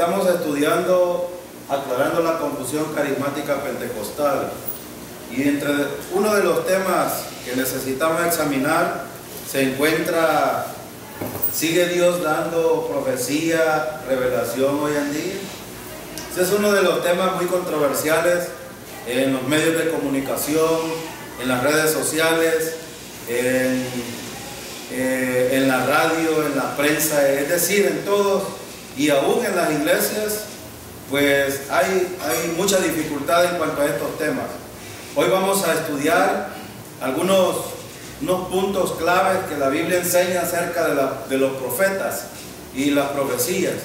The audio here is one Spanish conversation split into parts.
Estamos estudiando aclarando la confusión carismática pentecostal, y entre uno de los temas que necesitamos examinar se encuentra: ¿sigue Dios dando profecía, revelación hoy en día? Ese es uno de los temas muy controversiales en los medios de comunicación, en las redes sociales, en la radio, en la prensa, es decir, en todos, y aún en las iglesias, pues hay mucha dificultad en cuanto a estos temas. Hoy vamos a estudiar unos puntos claves que la Biblia enseña acerca de los profetas y las profecías.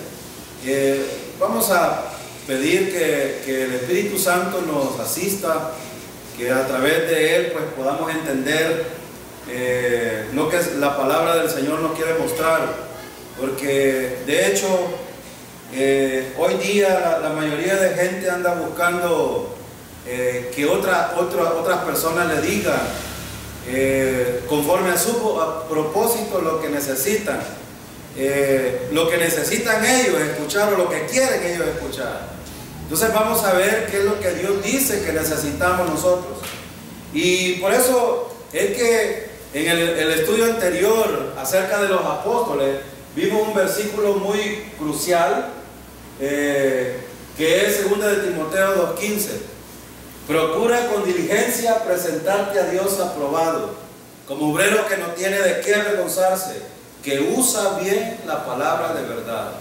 Vamos a pedir que el Espíritu Santo nos asista, que a través de Él pues podamos entender lo que la palabra del Señor nos quiere mostrar, porque de hecho hoy día la mayoría de gente anda buscando que otras personas le digan conforme a su propósito lo que necesitan ellos escuchar, o lo que quieren ellos escuchar. Entonces vamos a ver qué es lo que Dios dice que necesitamos nosotros. Y por eso es que en el estudio anterior acerca de los apóstoles vimos un versículo muy crucial, que es 2 de Timoteo 2:15. Procura con diligencia presentarte a Dios aprobado, como obrero que no tiene de qué avergonzarse, que usa bien la palabra de verdad.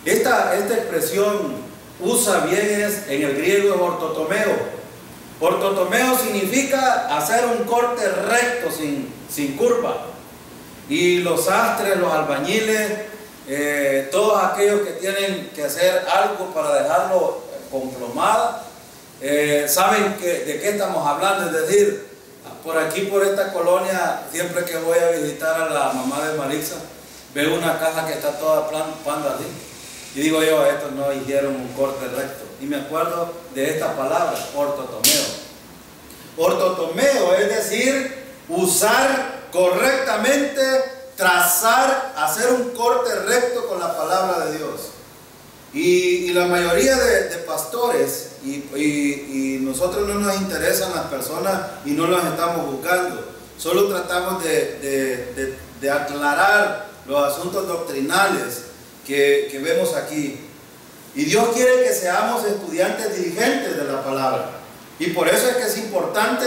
Esta expresión usa bien en el griego es ortotomeo. Ortotomeo significa hacer un corte recto, sin curva. Y los sastres, los albañiles, todos aquellos que tienen que hacer algo para dejarlo con plomada, saben de qué estamos hablando. Es decir, por aquí, por esta colonia, siempre que voy a visitar a la mamá de Marixa, veo una casa que está toda plana así, y digo yo, estos no hicieron un corte recto. Y me acuerdo de esta palabra, ortotomeo. Ortotomeo es decir, usar correctamente, trazar, hacer un corte recto con la palabra de Dios. Y la mayoría de pastores, y nosotros no nos interesan las personas y no las estamos buscando, solo tratamos de aclarar los asuntos doctrinales que vemos aquí. Y Dios quiere que seamos estudiantes diligentes de la palabra, y por eso es que es importante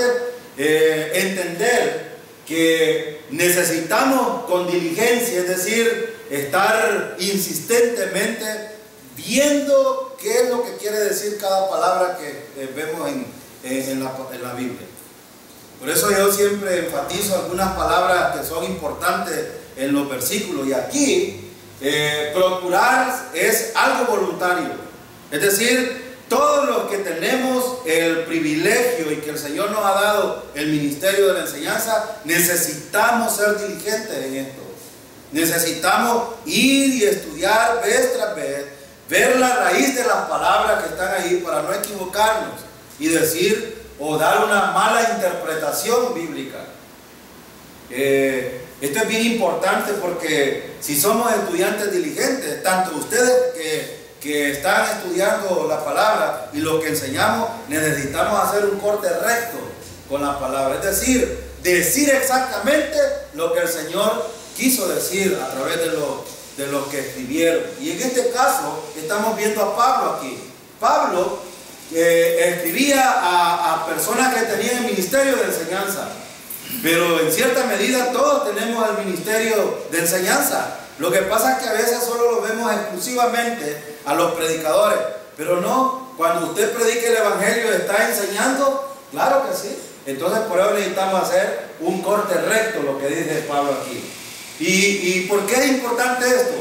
entender que necesitamos con diligencia, es decir, estar insistentemente viendo qué es lo que quiere decir cada palabra que vemos en la Biblia. Por eso yo siempre enfatizo algunas palabras que son importantes en los versículos. Y aquí, procurar es algo voluntario. Es decir, todos los que tenemos el privilegio y que el Señor nos ha dado el ministerio de la enseñanza, necesitamos ser diligentes en esto. Necesitamos ir y estudiar vez tras vez, ver la raíz de las palabras que están ahí para no equivocarnos y decir o dar una mala interpretación bíblica. Esto es bien importante, porque si somos estudiantes diligentes, tanto ustedes que están estudiando la palabra y los que enseñamos, necesitamos hacer un corte recto con la palabra, es decir exactamente lo que el Señor quiso decir a través de los que escribieron. Y en este caso estamos viendo a Pablo aquí. Pablo escribía a personas que tenían el ministerio de enseñanza, pero en cierta medida todos tenemos el ministerio de enseñanza. Lo que pasa es que a veces solo lo vemos exclusivamente a los predicadores, pero no, cuando usted predique el evangelio, ¿está enseñando? Claro que sí. Entonces por eso necesitamos hacer un corte recto, lo que dice Pablo aquí. ¿Y por qué es importante esto?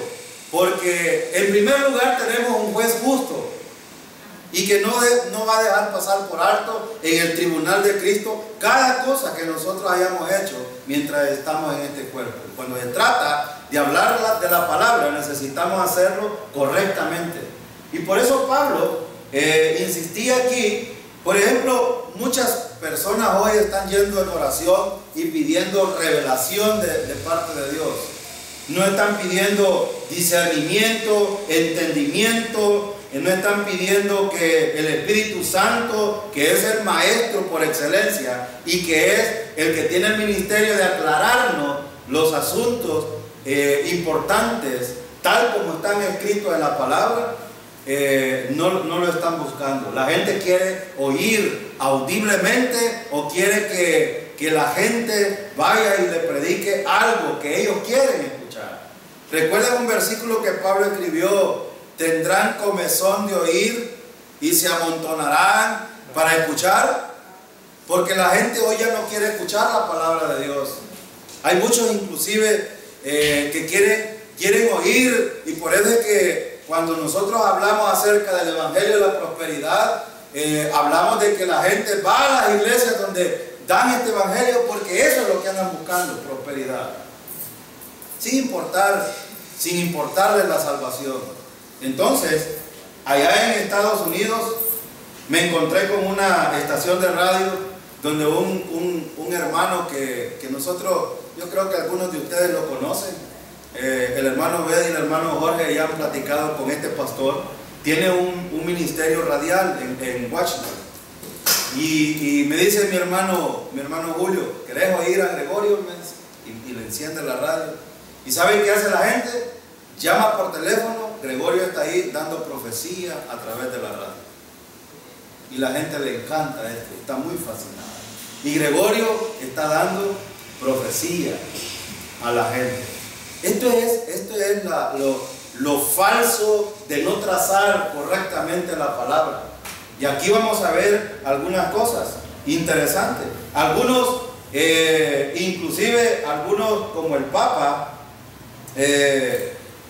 Porque en primer lugar tenemos un juez justo, y que no va a dejar pasar por alto en el tribunal de Cristo cada cosa que nosotros hayamos hecho mientras estamos en este cuerpo. Cuando se trata de hablar de la palabra, necesitamos hacerlo correctamente. Y por eso Pablo insistía aquí. Por ejemplo, muchas personas hoy están yendo en oración y pidiendo revelación de parte de Dios. no están pidiendo discernimiento, entendimiento, no están pidiendo que el Espíritu Santo, que es el maestro por excelencia y que es el que tiene el ministerio de aclararnos los asuntos importantes, tal como están escritos en la palabra, no lo están buscando. La gente quiere oír audiblemente o quiere que la gente vaya y le predique algo que ellos quieren escuchar. ¿Recuerdan un versículo que Pablo escribió? Tendrán comezón de oír y se amontonarán para escuchar, porque la gente hoy ya no quiere escuchar la palabra de Dios. Hay muchos inclusive que quieren oír, y por eso es que cuando nosotros hablamos acerca del Evangelio de la prosperidad, hablamos de que la gente va a las iglesias donde dan este Evangelio, porque eso es lo que andan buscando, prosperidad, sin importarles la salvación. Entonces, allá en Estados Unidos me encontré con una estación de radio donde un hermano que nosotros, yo creo que algunos de ustedes lo conocen, el hermano Bed y el hermano Jorge ya han platicado con este pastor. Tiene un ministerio radial en Washington, y me dice mi hermano Julio, ¿querés oír a Gregorio? Y le enciende la radio. ¿Y saben qué hace la gente? Llama por teléfono, Gregorio está ahí dando profecía a través de la radio. Y la gente le encanta esto, está muy fascinada. Y Gregorio está dando profecía a la gente. Esto es lo falso de no trazar correctamente la palabra. Y aquí vamos a ver algunas cosas interesantes. Algunos, inclusive algunos como el Papa,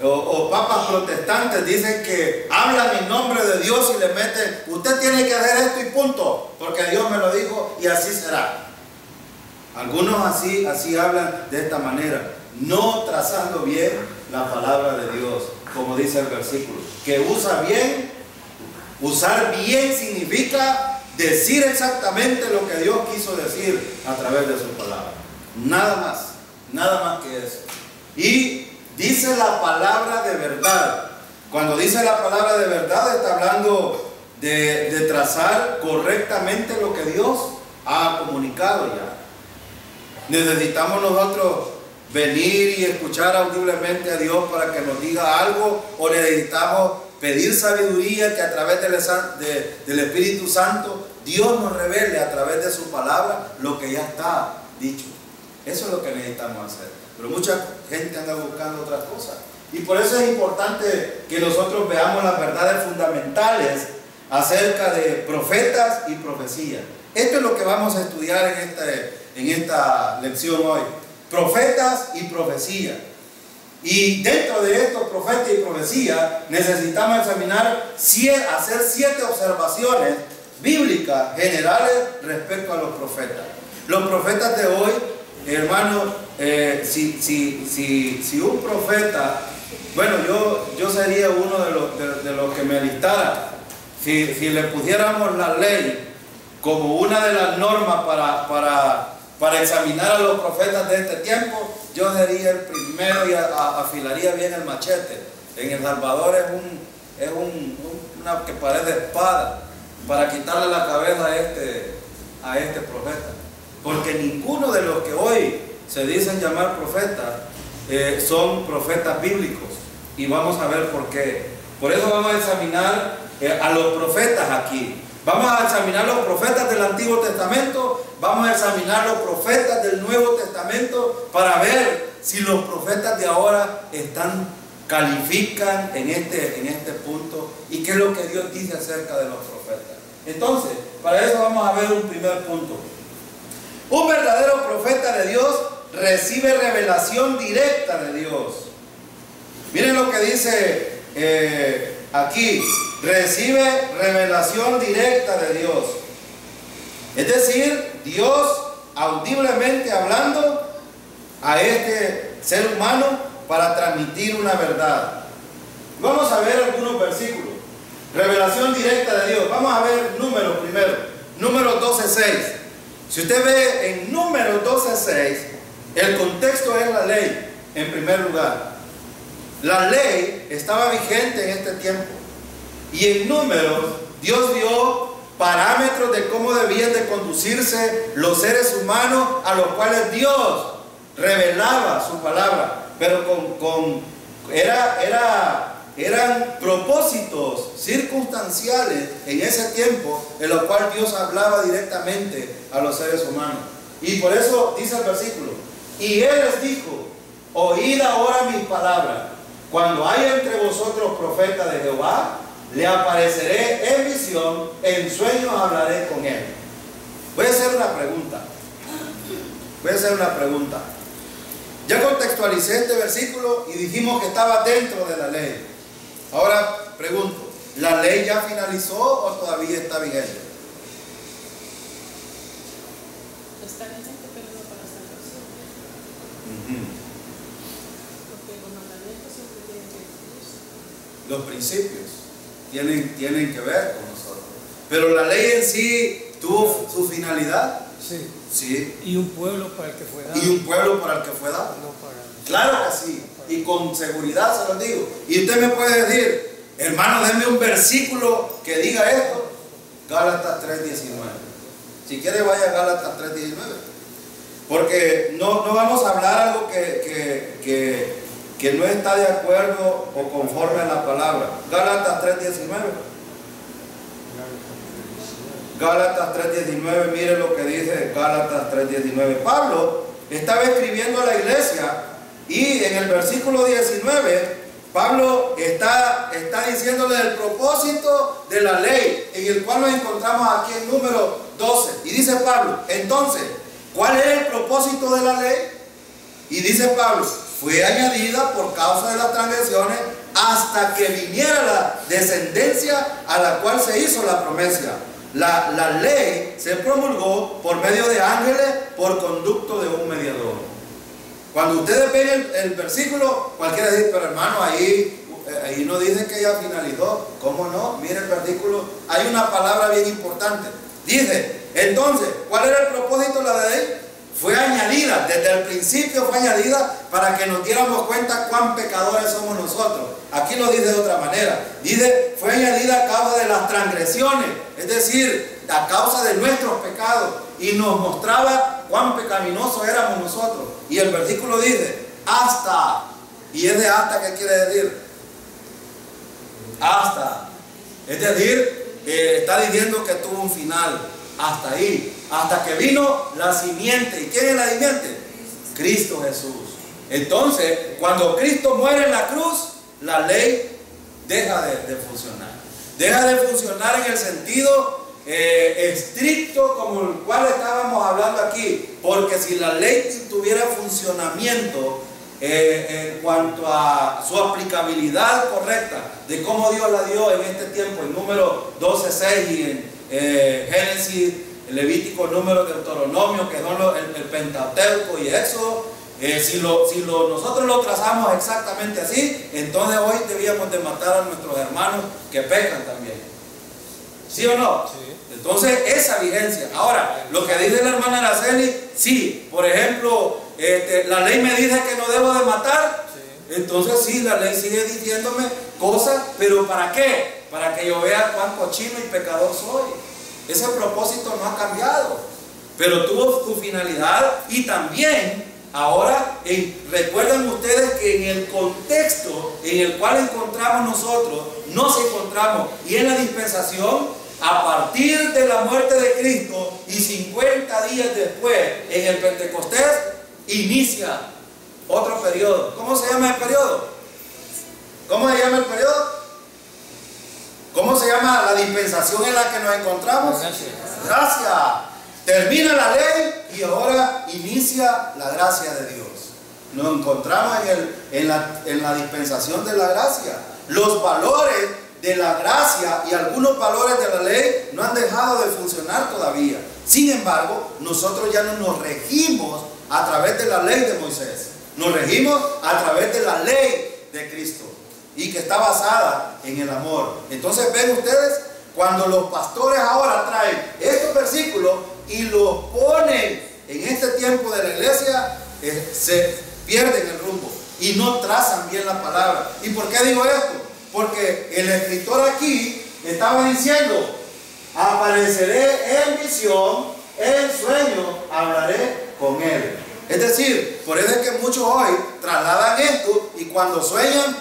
o papas protestantes, dicen que hablan en nombre de Dios y le meten, usted tiene que hacer esto y punto, porque Dios me lo dijo y así será. Algunos así hablan de esta manera, no trazando bien la palabra de Dios, como dice el versículo, que usa bien. Usar bien significa decir exactamente lo que Dios quiso decir a través de su palabra, nada más que eso. Y dice la palabra de verdad. Cuando dice la palabra de verdad, está hablando de trazar correctamente lo que Dios ha comunicado ya. Necesitamos nosotros venir y escuchar audiblemente a Dios para que nos diga algo, o necesitamos pedir sabiduría, que a través del Espíritu Santo Dios nos revele a través de su palabra lo que ya está dicho. Eso es lo que necesitamos hacer. Pero mucha gente anda buscando otras cosas. Y por eso es importante que nosotros veamos las verdades fundamentales acerca de profetas y profecía. Esto es lo que vamos a estudiar en esta lección hoy. Profetas y profecía. Y dentro de estos profetas y profecía necesitamos hacer 7 observaciones bíblicas generales respecto a los profetas. Los profetas de hoy, hermanos, si un profeta, bueno, yo sería uno de los que me alistara. Si le pusiéramos la ley como una de las normas para examinar a los profetas de este tiempo, yo sería el primero y afilaría bien el machete. En El Salvador es una que parece espada para quitarle la cabeza a este profeta. Porque ninguno de los que hoy se dicen llamar profetas son profetas bíblicos. Y vamos a ver por qué. Por eso vamos a examinar a los profetas aquí. Vamos a examinar los profetas del Antiguo Testamento, vamos a examinar los profetas del Nuevo Testamento para ver si los profetas de ahora califican en este punto y qué es lo que Dios dice acerca de los profetas. Entonces, para eso vamos a ver un primer punto. Un verdadero profeta de Dios recibe revelación directa de Dios. Miren lo que dice aquí. Recibe revelación directa de Dios. Es decir, Dios audiblemente hablando a este ser humano para transmitir una verdad. Vamos a ver algunos versículos. Revelación directa de Dios. Vamos a ver números primero. Números 12:6. Si usted ve en Números 12:6, el contexto es la ley en primer lugar. La ley estaba vigente en este tiempo. Y en Números, Dios dio parámetros de cómo debían de conducirse los seres humanos a los cuales Dios revelaba su palabra. Pero eran propósitos circunstanciales en ese tiempo en los cuales Dios hablaba directamente a los seres humanos. Y por eso dice el versículo: y Él les dijo: oíd ahora mis palabras. Cuando haya entre vosotros profeta de Jehová, le apareceré en visión, en sueños hablaré con él. Voy a hacer una pregunta. Ya contextualicé este versículo y dijimos que estaba dentro de la ley. Ahora pregunto, ¿la ley ya finalizó o todavía está vigente? Está vigente, pero no para salvación. Porque los mandamientos siempre tienen que cumplirse. Los principios tienen que ver con nosotros. Pero la ley en sí tuvo su finalidad. Sí. Sí. Y un pueblo para el que fue dado. Y un pueblo para el que fue dado. No para... Claro que sí. Y con seguridad se lo digo. Y usted me puede decir: hermano, denme un versículo que diga esto. Gálatas 3:19. Si quiere, vaya a Gálatas 3:19. Porque no vamos a hablar algo que no está de acuerdo o conforme a la palabra. Gálatas 3:19. Gálatas 3:19, mire lo que dice Gálatas 3:19. Pablo estaba escribiendo a la iglesia y en el versículo 19, Pablo está diciéndole el propósito de la ley, en el cual nos encontramos aquí en número 12. Y dice Pablo: entonces, ¿cuál es el propósito de la ley? Y dice Pablo: fue añadida por causa de las transgresiones hasta que viniera la descendencia a la cual se hizo la promesa. La ley se promulgó por medio de ángeles por conducto de un mediador. Cuando ustedes ven el versículo, cualquiera dice: pero hermano, ahí no dice que ya finalizó. ¿Cómo no? Mire el versículo, hay una palabra bien importante. Dice: entonces, ¿cuál era el propósito de la ley? Fue añadida, desde el principio fue añadida para que nos diéramos cuenta cuán pecadores somos nosotros. Aquí lo dice de otra manera. Dice: fue añadida a causa de las transgresiones, es decir, a causa de nuestros pecados, y nos mostraba cuán pecaminosos éramos nosotros. Y el versículo dice: hasta. ¿Y es de hasta qué quiere decir? Hasta. Es decir, está diciendo que tuvo un final. Hasta ahí, hasta que vino la simiente. ¿Y quién es la simiente? Cristo Jesús. Entonces, cuando Cristo muere en la cruz, la ley deja de funcionar. Deja de funcionar en el sentido estricto como el cual estábamos hablando aquí. Porque si la ley tuviera funcionamiento en cuanto a su aplicabilidad correcta, de cómo Dios la dio en este tiempo, en número 12:6 y en Génesis, Levítico, Número, Deuteronomio, que son el Pentateuco y Éxodo, si nosotros lo trazamos exactamente así, entonces hoy debíamos de matar a nuestros hermanos que pecan también. ¿Sí o no? Sí. Entonces, esa vigencia. Ahora, lo que dice la hermana Araceli, sí, por ejemplo, la ley me dice que no debo de matar. Sí. Entonces sí, la ley sigue diciéndome cosas, pero ¿para qué? Para que yo vea cuán cochino y pecador soy. Ese propósito no ha cambiado, pero tuvo su finalidad. Y también ahora recuerden ustedes que en el contexto en el cual encontramos nosotros, nos encontramos, y en la dispensación, a partir de la muerte de Cristo y 50 días después, en el Pentecostés, inicia otro periodo. ¿Cómo se llama el periodo? ¿Cómo se llama el periodo? ¿Cómo se llama la dispensación en la que nos encontramos? Gracia. Termina la ley y ahora inicia la gracia de Dios. Nos encontramos en la dispensación de la gracia. Los valores de la gracia y algunos valores de la ley no han dejado de funcionar todavía. Sin embargo, nosotros ya no nos regimos a través de la ley de Moisés. Nos regimos a través de la ley de Cristo, y que está basada en el amor. Entonces ven ustedes, cuando los pastores ahora traen estos versículos y los ponen en este tiempo de la iglesia, se pierden el rumbo. y no trazan bien la palabra. ¿Y por qué digo esto? Porque el escritor aquí estaba diciendo: apareceré en visión, en sueño, hablaré con él. Es decir, por eso es que muchos hoy trasladan esto y cuando sueñan,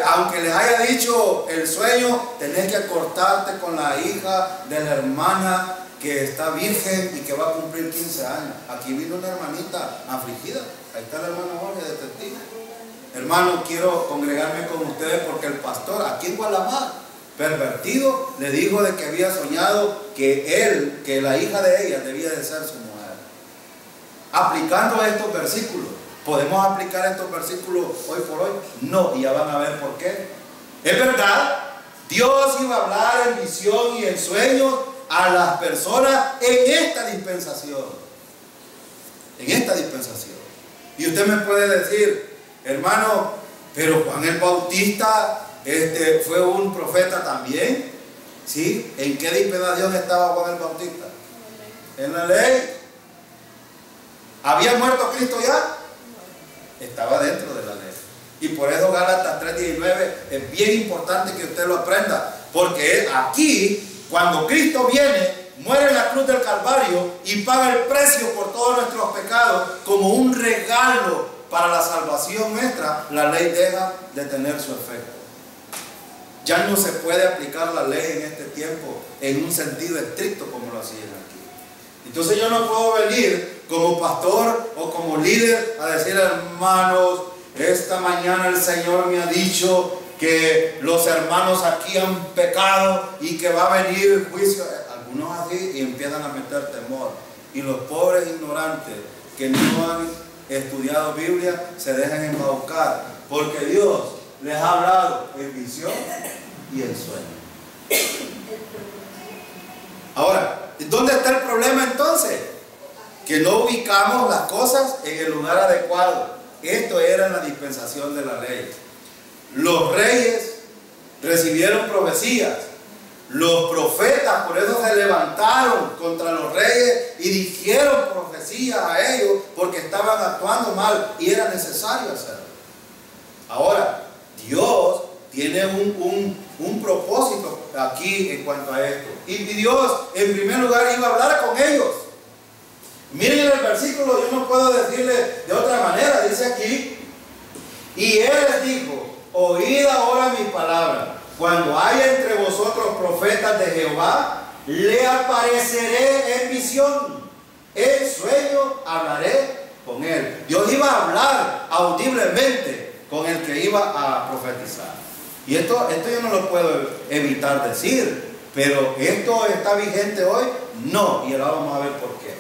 aunque les haya dicho el sueño, tenés que acostarte con la hija de la hermana que está virgen y que va a cumplir 15 años. Aquí vino una hermanita afligida. Ahí está el hermano Jorge de testigo. Hermano, quiero congregarme con ustedes porque el pastor aquí en Gualamar, pervertido, le dijo de que había soñado que la hija de ella debía de ser su mujer. Aplicando estos versículos, ¿podemos aplicar estos versículos hoy por hoy? No, y ya van a ver por qué. Es verdad, Dios iba a hablar en visión y en sueños a las personas en esta dispensación. En esta dispensación. Y usted me puede decir: hermano, pero Juan el Bautista fue un profeta también. ¿Sí? ¿En qué dispensación estaba Juan el Bautista? En la ley. ¿Había muerto Cristo ya? Estaba dentro de la ley. Y por eso Gálatas 3:19 es bien importante que usted lo aprenda. Porque aquí, cuando Cristo viene, muere en la cruz del Calvario y paga el precio por todos nuestros pecados como un regalo para la salvación nuestra, la ley deja de tener su efecto. Ya no se puede aplicar la ley en este tiempo en un sentido estricto como lo hacían aquí. Entonces yo no puedo venir como pastor o como líder a decir: hermanos, esta mañana el Señor me ha dicho que los hermanos aquí han pecado y que va a venir el juicio. Algunos así, y empiezan a meter temor. Y los pobres ignorantes que no han estudiado Biblia se dejan embaucar, porque Dios les ha hablado en visión y en sueño. Ahora, ¿dónde está el problema entonces? Que no ubicamos las cosas en el lugar adecuado. Esto era la dispensación de la ley. Los reyes recibieron profecías. Los profetas por eso se levantaron contra los reyes y dijeron profecías a ellos porque estaban actuando mal y era necesario hacerlo. Ahora, Dios tiene un propósito aquí en cuanto a esto. Y Dios en primer lugar iba a hablar con ellos. Miren el versículo, yo no puedo decirle de otra manera, dice aquí: y Él les dijo: oíd ahora mi palabra. Cuando haya entre vosotros profetas de Jehová, le apareceré en visión, en sueño hablaré con él. Dios iba a hablar audiblemente con el que iba a profetizar. Y esto yo no lo puedo evitar decir, pero ¿esto está vigente hoy? No, y ahora vamos a ver por qué.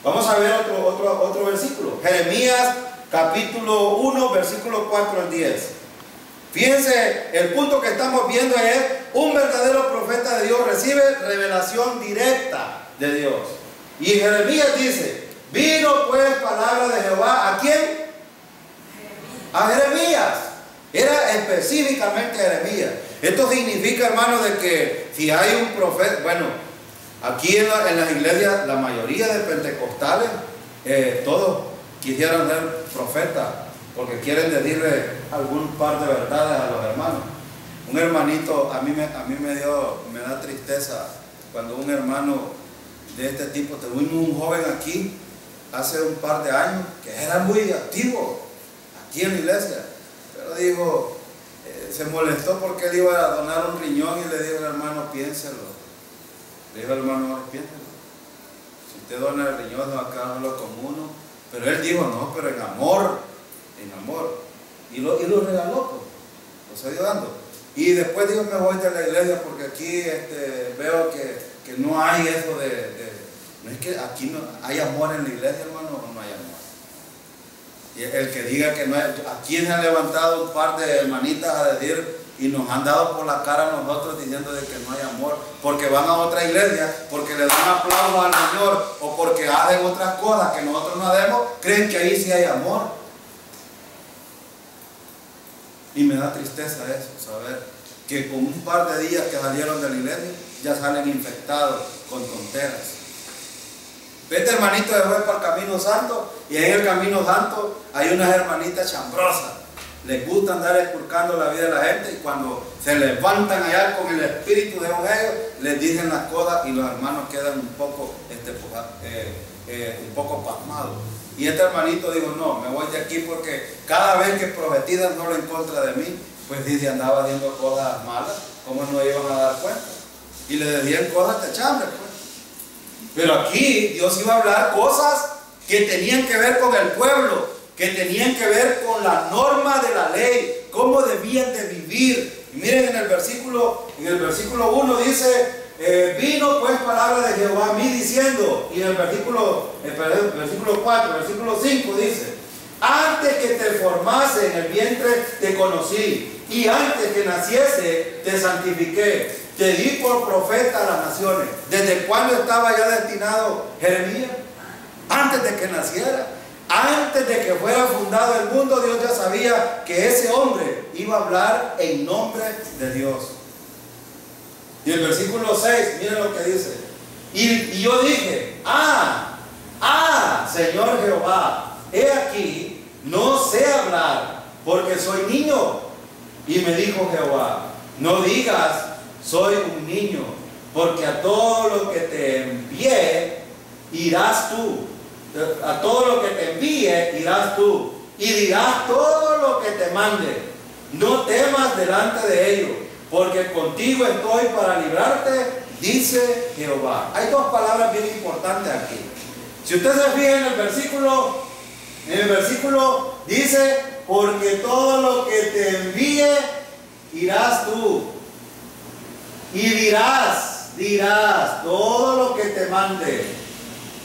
Vamos a ver otro versículo. Jeremías capítulo 1, versículo 4 al 10. Fíjense, el punto que estamos viendo es: un verdadero profeta de Dios recibe revelación directa de Dios. Y Jeremías dice: vino pues palabra de Jehová, ¿a quién? A Jeremías. Era específicamente Jeremías. Esto significa, hermano, de que si hay un profeta, bueno, aquí en las iglesias, la mayoría de pentecostales, todos quisieran ser profetas, porque quieren decirle algún par de verdades a los hermanos. Un hermanito, a mí me da tristeza cuando un hermano de este tipo, tuvimos un joven aquí hace un par de años que era muy activo aquí en la iglesia, pero dijo, se molestó porque él iba a donar un riñón y le dijo al hermano: piénselo. Le dijo al hermano: piénselo. Si usted dona el riñón, no acá no lo comuno. Pero él dijo: no, pero en amor. Y lo regaló, pues. Lo siguió dando. Y después dijo: me voy de la iglesia porque aquí veo que no hay eso no es que aquí no hay amor en la iglesia, hermano, o no hay amor. Y el que diga que no hay, aquí se han levantado un par de hermanitas a decir y nos han dado por la cara a nosotros diciendo de que no hay amor, porque van a otra iglesia, porque le dan aplausos al Señor o porque hacen otras cosas que nosotros no hacemos, creen que ahí sí hay amor. Y me da tristeza eso, saber que con un par de días que salieron de la iglesia ya salen infectados con tonteras. Vete, hermanito, de juez para el Camino Santo, y ahí en el Camino Santo hay unas hermanitas chambrosas les gusta andar esculcando la vida de la gente, y cuando se levantan allá con el espíritu de ellos, les dicen las cosas y los hermanos quedan un poco pasmados. Y este hermanito dijo, no, me voy de aquí porque cada vez que profetizan no lo en contra de mí, pues dice, andaba haciendo cosas malas, ¿cómo no iban a dar cuenta? Y le decían cosas de chambre, pues. Pero aquí Dios iba a hablar cosas que tenían que ver con el pueblo, que tenían que ver con la norma de la ley, cómo debían de vivir. Y miren en el versículo 1 dice, vino pues palabra de Jehová a mí diciendo, y en el versículo 4, versículo 5 dice, antes que te formase en el vientre te conocí, y antes que naciese te santifiqué, te di por profeta a las naciones. ¿Desde cuándo estaba ya destinado Jeremías? Antes de que naciera, antes de que fuera fundado el mundo, Dios ya sabía que ese hombre iba a hablar en nombre de Dios. Y el versículo 6, miren lo que dice. Y yo dije, Señor Jehová, he aquí, no sé hablar, porque soy niño. Y me dijo Jehová, no digas, soy un niño, porque a todo lo que te envié, irás tú. A todo lo que te envíe, irás tú. Y dirás todo lo que te mande. No temas delante de ellos, porque contigo estoy para librarte, dice Jehová. Hay dos palabras bien importantes aquí. Si usted se fija en el versículo dice, porque todo lo que te envíe, irás tú. Y dirás todo lo que te mande.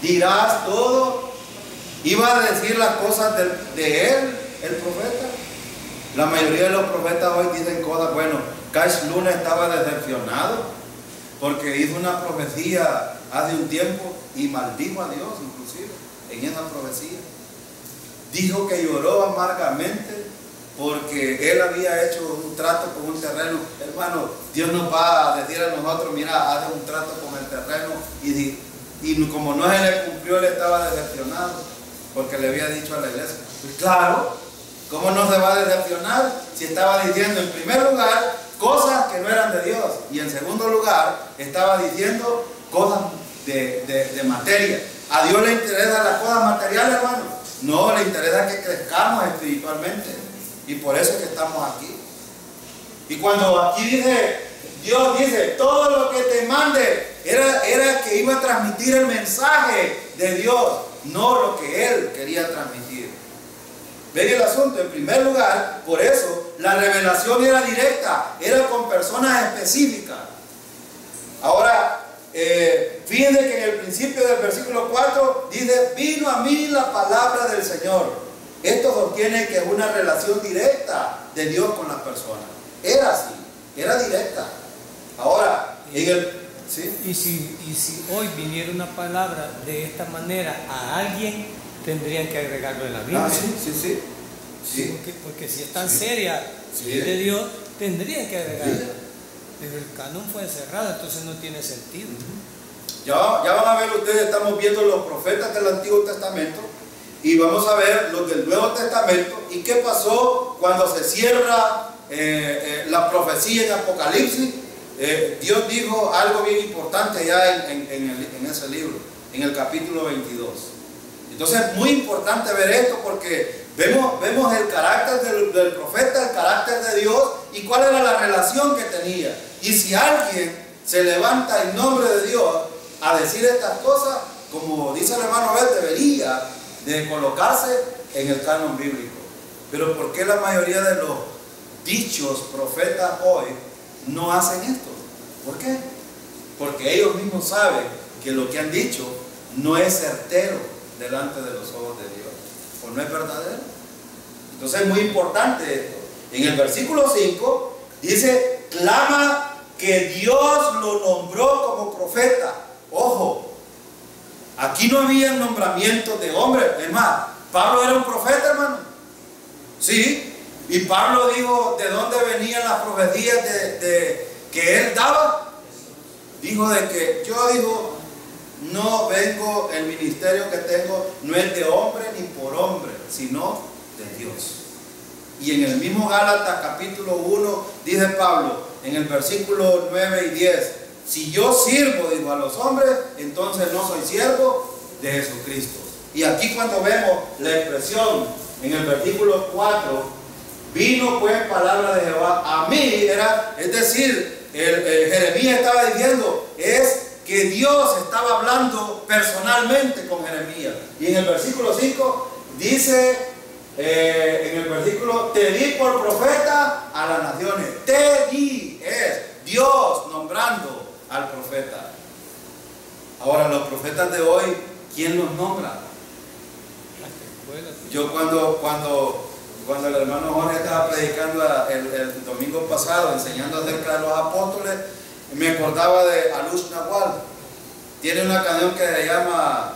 Dirás todo. Iba a decir las cosas de él, el profeta. La mayoría de los profetas hoy dicen cosas. Bueno, Cash Luna estaba decepcionado porque hizo una profecía hace un tiempo y maldijo a Dios inclusive en esa profecía. Dijo que lloró amargamente porque él había hecho un trato con un terreno. Hermano, Dios nos va a decir a nosotros, mira, haz un trato con el terreno, y como no se le cumplió, él estaba decepcionado porque le había dicho a la iglesia. Pues claro, ¿cómo no se va a decepcionar si estaba diciendo en primer lugar cosas que no eran de Dios, y en segundo lugar estaba diciendo cosas de materia? ¿A Dios le interesan las cosas materiales, hermano? No, le interesa que crezcamos espiritualmente, y por eso es que estamos aquí. Y cuando aquí Dios dice, todo lo que te mande, era que iba a transmitir el mensaje de Dios, no lo que él quería transmitir. ¿Ven el asunto? En primer lugar, por eso la revelación era directa, era con personas específicas. Ahora, fíjense que en el principio del versículo 4 dice, vino a mí la palabra del Señor. Esto sostiene que es una relación directa de Dios con las personas. Era así, era directa. Ahora, ¿sí? Y si hoy viniera una palabra de esta manera a alguien, tendrían que agregarlo en la Biblia. Sí. Porque si es tan seria de Dios, tendrían que agregarlo. Sí. Pero el canon fue cerrado, entonces no tiene sentido. Ya van a ver ustedes, estamos viendo los profetas del Antiguo Testamento y vamos a ver los del Nuevo Testamento y qué pasó cuando se cierra la profecía en Apocalipsis. Dios dijo algo bien importante ya en ese libro, en el capítulo 22. Entonces es muy importante ver esto porque vemos el carácter del profeta, el carácter de Dios y cuál era la relación que tenía. Y si alguien se levanta en nombre de Dios a decir estas cosas, como dice el hermano Abel, debería de colocarse en el canon bíblico. Pero ¿por qué la mayoría de los dichos profetas hoy no hacen esto? ¿Por qué? Porque ellos mismos saben que lo que han dicho no es certero delante de los ojos de Dios, o no es verdadero. Entonces es muy importante esto. En el versículo 5 dice, clama que Dios lo nombró como profeta. Ojo, aquí no había nombramientos de hombres. Es más, Pablo era un profeta, hermano. Sí, y Pablo dijo de dónde venían las profecías que él daba. Dijo de que no vengo, el ministerio que tengo no es de hombre ni por hombre, sino de Dios. Y en el mismo Gálatas capítulo 1 dice Pablo, en el versículo 9 y 10, si yo sirvo, digo, a los hombres, entonces no soy siervo de Jesucristo. Y aquí cuando vemos la expresión en el versículo 4, vino pues palabra de Jehová a mí, es decir, Jeremías estaba diciendo, es que Dios estaba hablando personalmente con Jeremías. Y en el versículo 5 dice, en el versículo, te di por profeta a las naciones. Te di, es Dios nombrando al profeta. Ahora, los profetas de hoy, ¿quién los nombra? Yo cuando el hermano Jorge estaba predicando el domingo pasado, enseñando acerca de los apóstoles, me acordaba de Alush Nahual. Tiene una canción que se llama,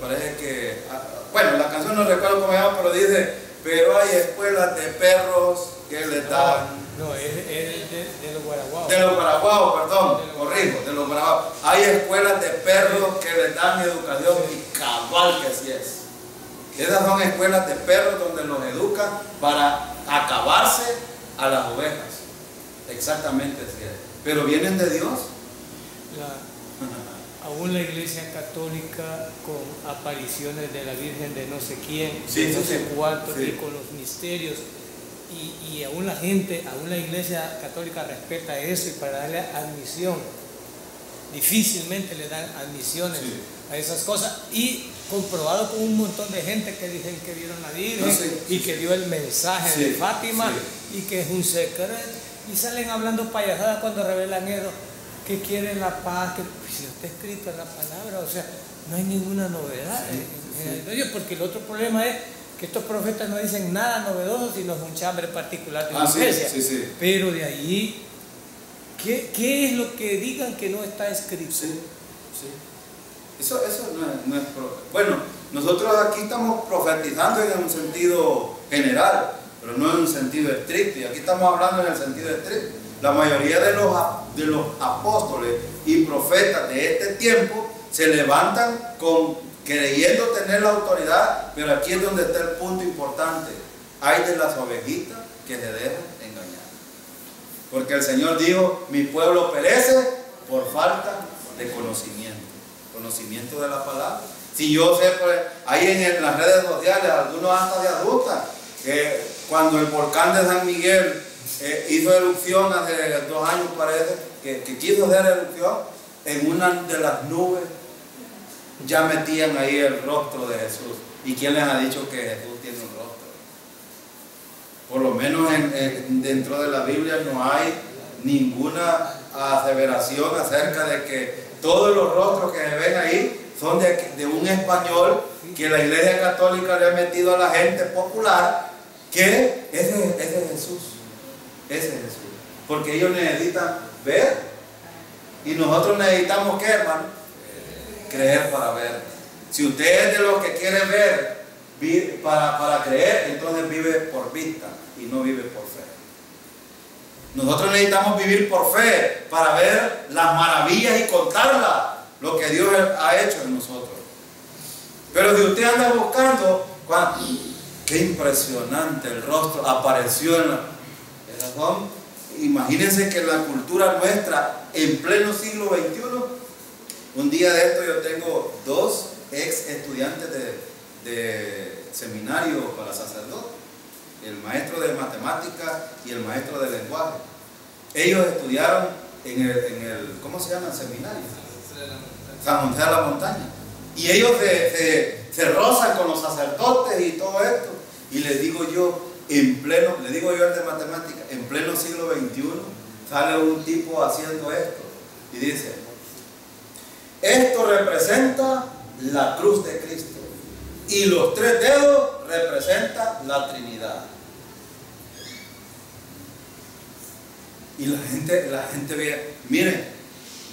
parece que, bueno, la canción no recuerdo cómo se llama, pero dice, pero hay escuelas de perros que le dan. No, es de los guaraguaos. De los guaraguaos, perdón, corrijo, de los guaraguaos. Hay escuelas de perros que le dan educación y cabal que así es. Esas son escuelas de perros donde los educan para acabarse a las ovejas. Exactamente así es. Pero vienen de Dios. Aún la iglesia católica con apariciones de la Virgen de no sé quién, sí, de no sí, sé sí. cuántos, Sí. y con los misterios. Y aún la gente, aún la iglesia católica respeta eso, y para darle admisión, difícilmente le dan admisiones Sí. a esas cosas. Y comprobado con un montón de gente que dicen que vieron a la Virgen, Sí. y que dio el mensaje Sí. de Fátima, Sí. y que es un secreto, y salen hablando payasadas cuando revelan eso, que quieren la paz, que si está escrito en la palabra, o sea, no hay ninguna novedad en ello, porque el otro problema es que estos profetas no dicen nada novedoso, sino es un chambre particular de la iglesia. Sí. Pero de ahí, ¿qué es lo que digan que no está escrito? Sí. Eso no es bueno, nosotros aquí estamos profetizando en un sentido general, pero no en un sentido estricto. Y aquí estamos hablando en el sentido estricto. La mayoría de los apóstoles y profetas de este tiempo se levantan creyendo tener la autoridad, pero aquí es donde está el punto importante. Hay de las ovejitas que se dejan engañar. Porque el Señor dijo, mi pueblo perece por falta de conocimiento de la palabra. Si yo sé, pues, ahí en las redes sociales, algunos hasta de adultas, cuando el volcán de San Miguel hizo erupción hace 2 años, parece, que quiso hacer erupción, en una de las nubes ya metían ahí el rostro de Jesús. ¿Y quién les ha dicho que Jesús tiene un rostro? Por lo menos dentro de la Biblia no hay ninguna aseveración acerca de que todos los rostros que se ven ahí son de un español que la Iglesia Católica le ha metido a la gente popular, que ese es Jesús. Ese es Jesús. Porque ellos necesitan ver, y nosotros necesitamos, ¿qué, hermano? Creer para ver. Si usted es de los que quiere ver para creer, entonces vive por vista y no vive por fe. Nosotros necesitamos vivir por fe para ver las maravillas y contarlas, lo que Dios ha hecho en nosotros. Pero si usted anda buscando, qué impresionante, el rostro apareció en la razón. Imagínense que la cultura nuestra en pleno siglo XXI, un día de esto yo tengo 2 ex estudiantes de seminario para sacerdotes, el maestro de matemáticas y el maestro de lenguaje. Ellos estudiaron en el ¿cómo se llama el seminario? San José de la Montaña. Y ellos se rozan con los sacerdotes y todo esto. Y les digo yo, el de matemáticas, en pleno siglo XXI, sale un tipo haciendo esto. Y dice, esto representa la cruz de Cristo. Y los 3 dedos representan la Trinidad. Y la gente ve, miren,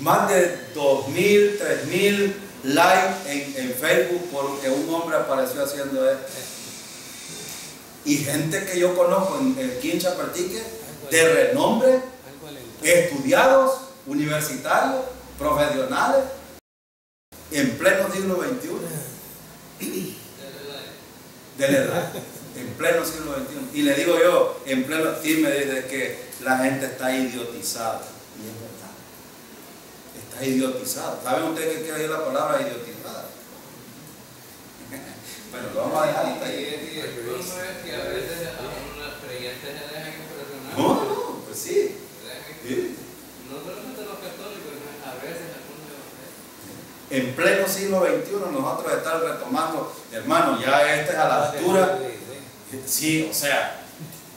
más de 2.000, 3.000 likes en Facebook porque un hombre apareció haciendo esto. Y gente que yo conozco aquí en Chapertique, de renombre, estudiados, universitarios, profesionales, en pleno siglo XXI. De la edad. En pleno siglo XXI. Y le digo yo, en pleno, sí me dice que la gente está idiotizada. Y es verdad. Está idiotizada. ¿Saben ustedes qué quiere decir la palabra idiotizada? Bueno, lo vamos a dejar hasta ahí. ¿No es que a veces a unos creyentes se dejan impresionar? No, pues sí. Sí. No solamente los católicos, a veces algunos evangélicos. En pleno siglo XXI nosotros estamos retomando, hermano, ya este es a la altura. Sí, o sea,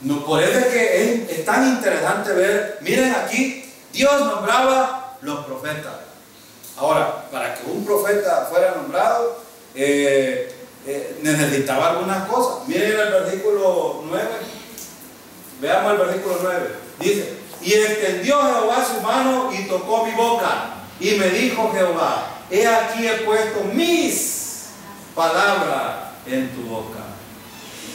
no, por eso es que es tan interesante ver, miren aquí, Dios nombraba los profetas. Ahora, para que un profeta fuera nombrado, necesitaba algunas cosas. Miren el versículo 9, veamos el versículo 9, dice: y extendió Jehová su mano y tocó mi boca, y me dijo Jehová: he aquí he puesto mis palabras en tu boca.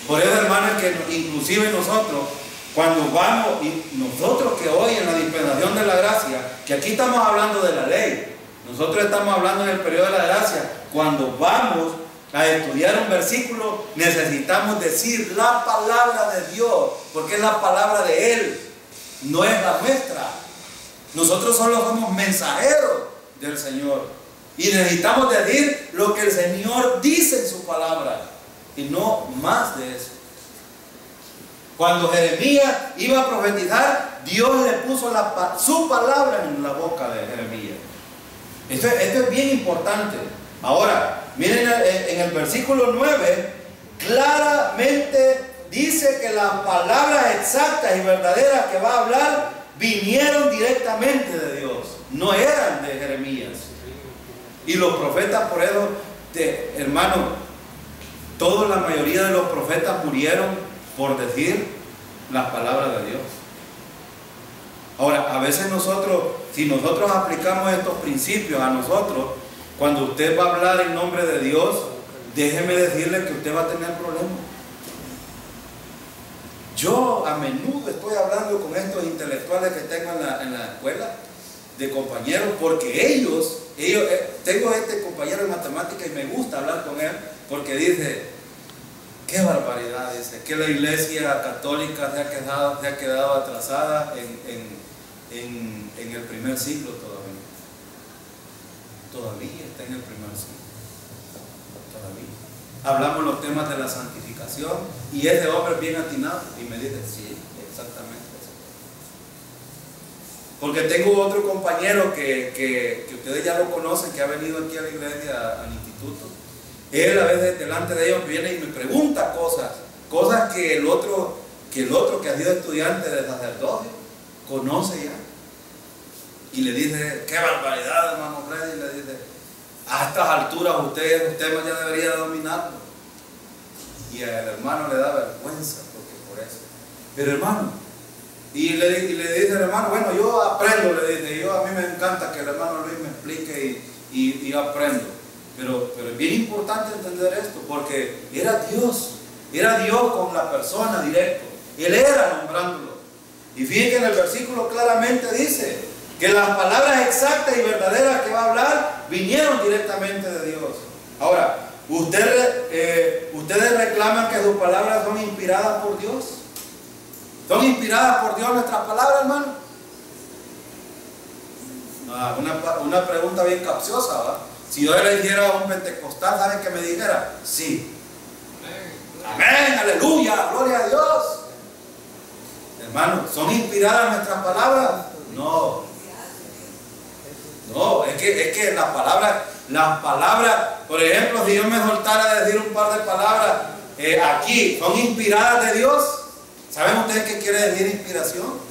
Por eso, hermanos, que inclusive nosotros, cuando vamos, y nosotros que hoy en la dispensación de la gracia, que aquí estamos hablando de la ley, nosotros estamos hablando en el periodo de la gracia, cuando vamos a estudiar un versículo, necesitamos decir la palabra de Dios, porque es la palabra de Él, no es la nuestra. Nosotros solo somos mensajeros del Señor y necesitamos decir lo que el Señor dice en su palabra y no más de eso. Cuando Jeremías iba a profetizar, Dios le puso su palabra en la boca de Jeremías. Esto es bien importante. Ahora, miren en el versículo 9, claramente dice que las palabras exactas y verdaderas que va a hablar vinieron directamente de Dios, no eran de Jeremías. Y los profetas, por eso, hermano, la mayoría de los profetas murieron por decir las palabras de Dios. Ahora, a veces nosotros, si nosotros aplicamos estos principios a nosotros, cuando usted va a hablar en nombre de Dios, déjeme decirle que usted va a tener problemas. Yo a menudo estoy hablando con estos intelectuales que tengo en la escuela, de compañeros, porque ellos tengo este compañero de matemática y me gusta hablar con él, porque dice: qué barbaridad, dice, que la iglesia católica se ha quedado atrasada en el primer siglo todavía. Todavía está en el primer siglo. Todavía. Hablamos los temas de la santificación y ese hombre es bien atinado y me dice: sí, exactamente eso. Porque tengo otro compañero que ustedes ya lo conocen, que ha venido aquí a la iglesia, al instituto. Él a veces delante de ellos viene y me pregunta cosas que el otro que ha sido estudiante de sacerdocio conoce ya. Y le dice: qué barbaridad, hermano Freddy. Y le dice: a estas alturas usted ya debería dominarlo. Y al hermano le da vergüenza por eso. Pero hermano, y le dice el hermano: bueno, yo aprendo, le dice, a mí me encanta que el hermano Luis me explique y yo aprendo. Pero es bien importante entender esto, porque era Dios con la persona directo. Él era nombrándolo. Y fíjense que en el versículo claramente dice que las palabras exactas y verdaderas que va a hablar vinieron directamente de Dios. Ahora, ¿ustedes reclaman que sus palabras son inspiradas por Dios? ¿Son inspiradas por Dios nuestras palabras, hermano? Una pregunta bien capciosa, ¿verdad? Si yo le dijera a un pentecostal, ¿saben qué me dijera? Sí. Amén, aleluya, gloria a Dios. Hermano, ¿son inspiradas nuestras palabras? No. No, es que las palabras, por ejemplo, si yo me soltara a decir un par de palabras aquí, ¿son inspiradas de Dios? ¿Saben ustedes qué quiere decir inspiración?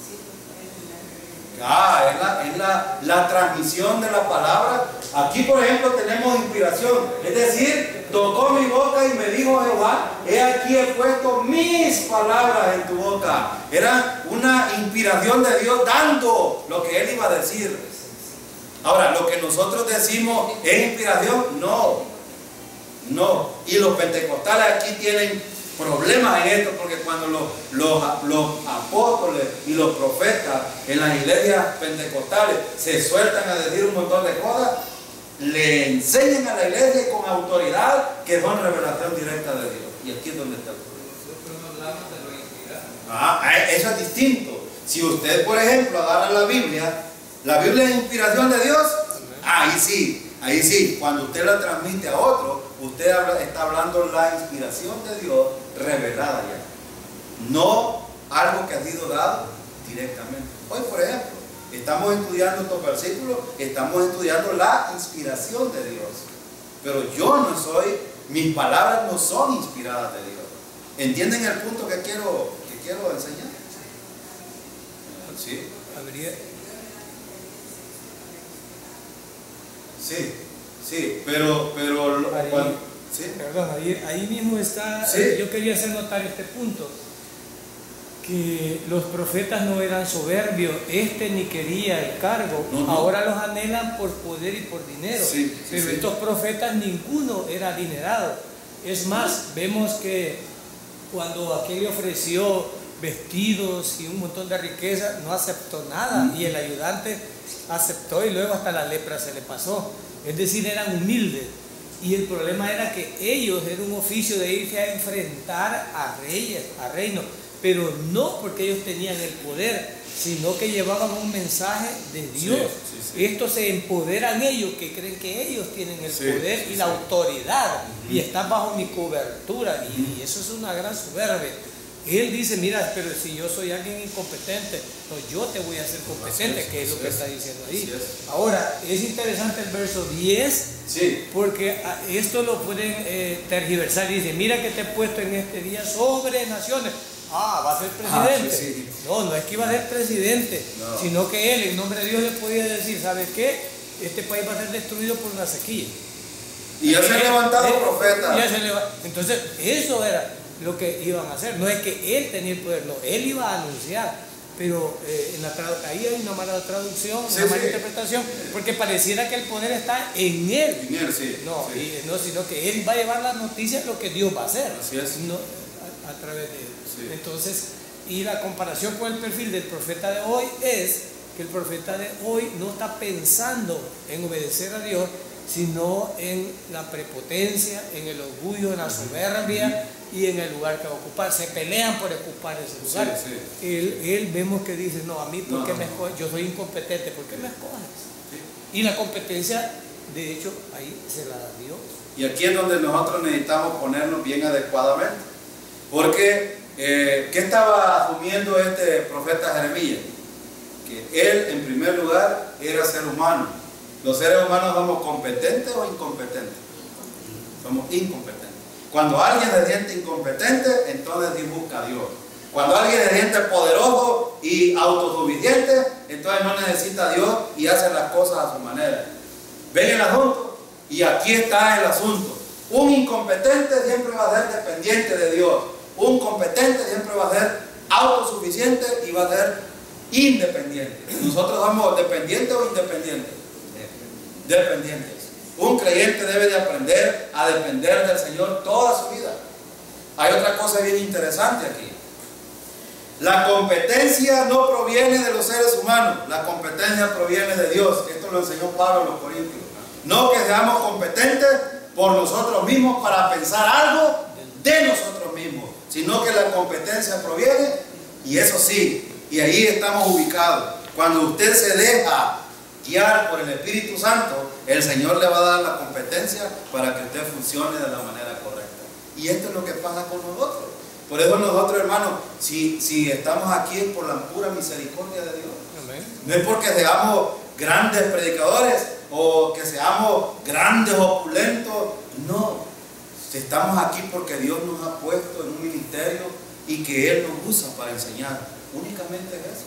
Es la transmisión de la palabra. Aquí, por ejemplo, tenemos inspiración, es decir, tocó mi boca y me dijo Jehová: he aquí he puesto mis palabras en tu boca. Era una inspiración de Dios dando lo que Él iba a decir. Ahora, lo que nosotros decimos es inspiración, no. Y los pentecostales aquí tienen problemas en esto, porque cuando los apóstoles y los profetas en las iglesias pentecostales se sueltan a decir un montón de cosas, le enseñan a la iglesia con autoridad que son revelación directa de Dios. Y aquí es donde está el problema. Eso es distinto. Si usted, por ejemplo, agarra la Biblia es inspiración de Dios. Ahí sí, cuando usted la transmite a otro, usted está hablando la inspiración de Dios revelada ya. No algo que ha sido dado directamente. Hoy, por ejemplo, estamos estudiando estos versículos, estamos estudiando la inspiración de Dios. Pero yo no soy, mis palabras no son inspiradas de Dios. ¿Entienden el punto que quiero enseñar? Sí. Sí, pero ahí, ¿sí? Perdón, ahí mismo está, ¿Sí? Yo quería hacer notar este punto, que los profetas no eran soberbios, ni quería el cargo, No. Ahora los anhelan por poder y por dinero, pero estos profetas ninguno era adinerado. Es más, vemos que cuando aquel le ofreció vestidos y un montón de riqueza, no aceptó nada, y el ayudante aceptó y luego hasta la lepra se le pasó. Es decir, eran humildes, y el problema era que ellos, era un oficio de irse a enfrentar a reyes, a reinos, pero no porque ellos tenían el poder, sino que llevaban un mensaje de Dios. Estos se empoderan ellos, que creen que ellos tienen el poder y la autoridad, y están bajo mi cobertura, y eso es una gran soberbia. Él dice, mira, pero si yo soy alguien incompetente, no, yo te voy a hacer competente, que es lo que está diciendo ahí. Ahora, es interesante el verso 10, porque esto lo pueden tergiversar. Dice, mira que te he puesto en este día sobre naciones. Va a ser presidente. No es que iba a ser presidente, sino que él, en nombre de Dios, le podía decir, ¿sabes qué? Este país va a ser destruido por una sequía. Y ya se han levantado profetas. Entonces, eso era lo que iban a hacer. No es que él tenía el poder, no, él iba a anunciar. Pero ahí hay una mala traducción, una mala interpretación, porque pareciera que el poder está en él. Sino que él va a llevar las noticias, lo que Dios va a hacer. Así es. No, a través de él. Entonces, y la comparación con el perfil del profeta de hoy es que el profeta de hoy no está pensando en obedecer a Dios, sino en la prepotencia, en el orgullo, en la soberbia y en el lugar que va a ocupar. Se pelean por ocupar ese lugar. Él vemos que dice, no, a mí, ¿por qué me escoges? Yo soy incompetente, ¿por qué me escoges? Y la competencia, de hecho, ahí se la da Dios. Y aquí es donde nosotros necesitamos ponernos bien adecuadamente. Porque, ¿qué estaba asumiendo este profeta Jeremías? Que él, en primer lugar, era ser humano. ¿Los seres humanos somos competentes o incompetentes? Somos incompetentes. Cuando alguien se siente incompetente, entonces busca a Dios. Cuando alguien se siente poderoso y autosuficiente, entonces no necesita a Dios y hace las cosas a su manera. ¿Ven el asunto? Y aquí está el asunto. Un incompetente siempre va a ser dependiente de Dios. Un competente siempre va a ser autosuficiente y va a ser independiente. ¿Nosotros somos dependientes o independientes? Dependientes. Un creyente debe de aprender a depender del Señor toda su vida. Hay otra cosa bien interesante aquí. La competencia no proviene de los seres humanos, la competencia proviene de Dios. Esto lo enseñó Pablo a los Corintios. No que seamos competentes por nosotros mismos para pensar algo de nosotros mismos, sino que la competencia proviene, y eso sí, y ahí estamos ubicados. Cuando usted se deja guiar por el Espíritu Santo, el Señor le va a dar la competencia para que usted funcione de la manera correcta. Y esto es lo que pasa con nosotros. Por eso nosotros, hermanos, si estamos aquí es por la pura misericordia de Dios. Amén. No es porque seamos grandes predicadores o que seamos grandes opulentos. No, estamos aquí porque Dios nos ha puesto en un ministerio y que Él nos usa para enseñar. Únicamente eso.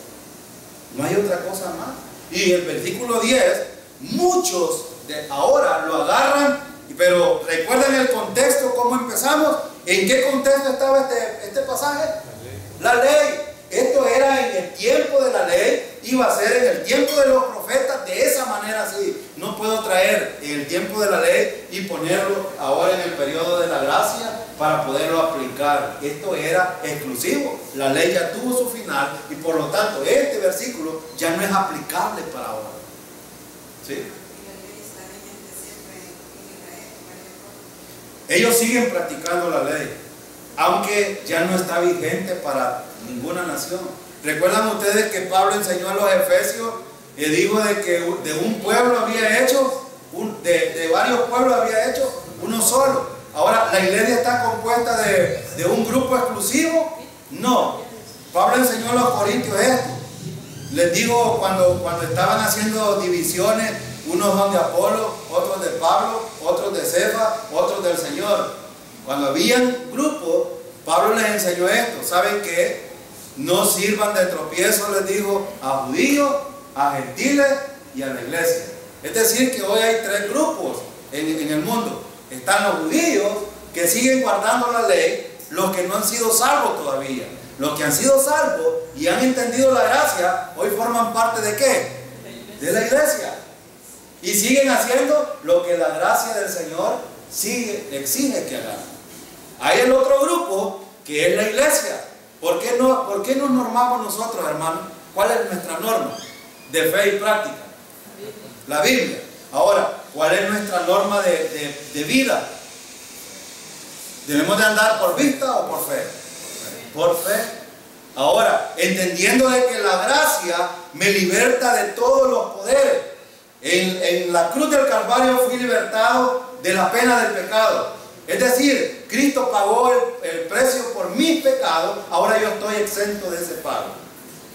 No hay otra cosa más. Y el versículo 10, muchos de ahora lo agarran, pero recuerden el contexto, cómo empezamos. ¿En qué contexto estaba este pasaje? La ley. Esto era en el tiempo de la ley, iba a ser en el tiempo de los profetas, de esa manera así. No puedo traer en el tiempo de la ley y ponerlo ahora en el periodo de la gracia para poderlo aplicar. Esto era exclusivo. La ley ya tuvo su final y por lo tanto este versículo ya no es aplicable para ahora. ¿Sí? Ellos siguen practicando la ley, aunque ya no está vigente para Ninguna nación. ¿Recuerdan ustedes que Pablo enseñó a los efesios y dijo de que de un pueblo había hecho, de varios pueblos había hecho uno solo? Ahora, ¿la iglesia está compuesta de un grupo exclusivo? No. Pablo enseñó a los corintios esto. Les digo, cuando estaban haciendo divisiones, unos son de Apolo, otros de Pablo, otros de Cefa, otros del Señor. Cuando habían grupos, Pablo les enseñó esto. ¿Saben qué? No sirvan de tropiezo, les dijo, a judíos, a gentiles y a la iglesia. Es decir, que hoy hay tres grupos en el mundo. Están los judíos que siguen guardando la ley, los que no han sido salvos todavía. Los que han sido salvos y han entendido la gracia, hoy forman parte ¿de qué? De la iglesia. Y siguen haciendo lo que la gracia del Señor exige que hagan. Hay el otro grupo que es la iglesia. ¿Por qué nos normamos nosotros, hermanos? ¿Cuál es nuestra norma de fe y práctica? La Biblia. Ahora, ¿cuál es nuestra norma de vida? ¿Debemos de andar por vista o por fe? Por fe. Ahora, entendiendo de que la gracia me liberta de todos los poderes. En la cruz del Calvario fui libertado de la pena del pecado. Es decir, Cristo pagó el precio por mis pecados, ahora yo estoy exento de ese pago.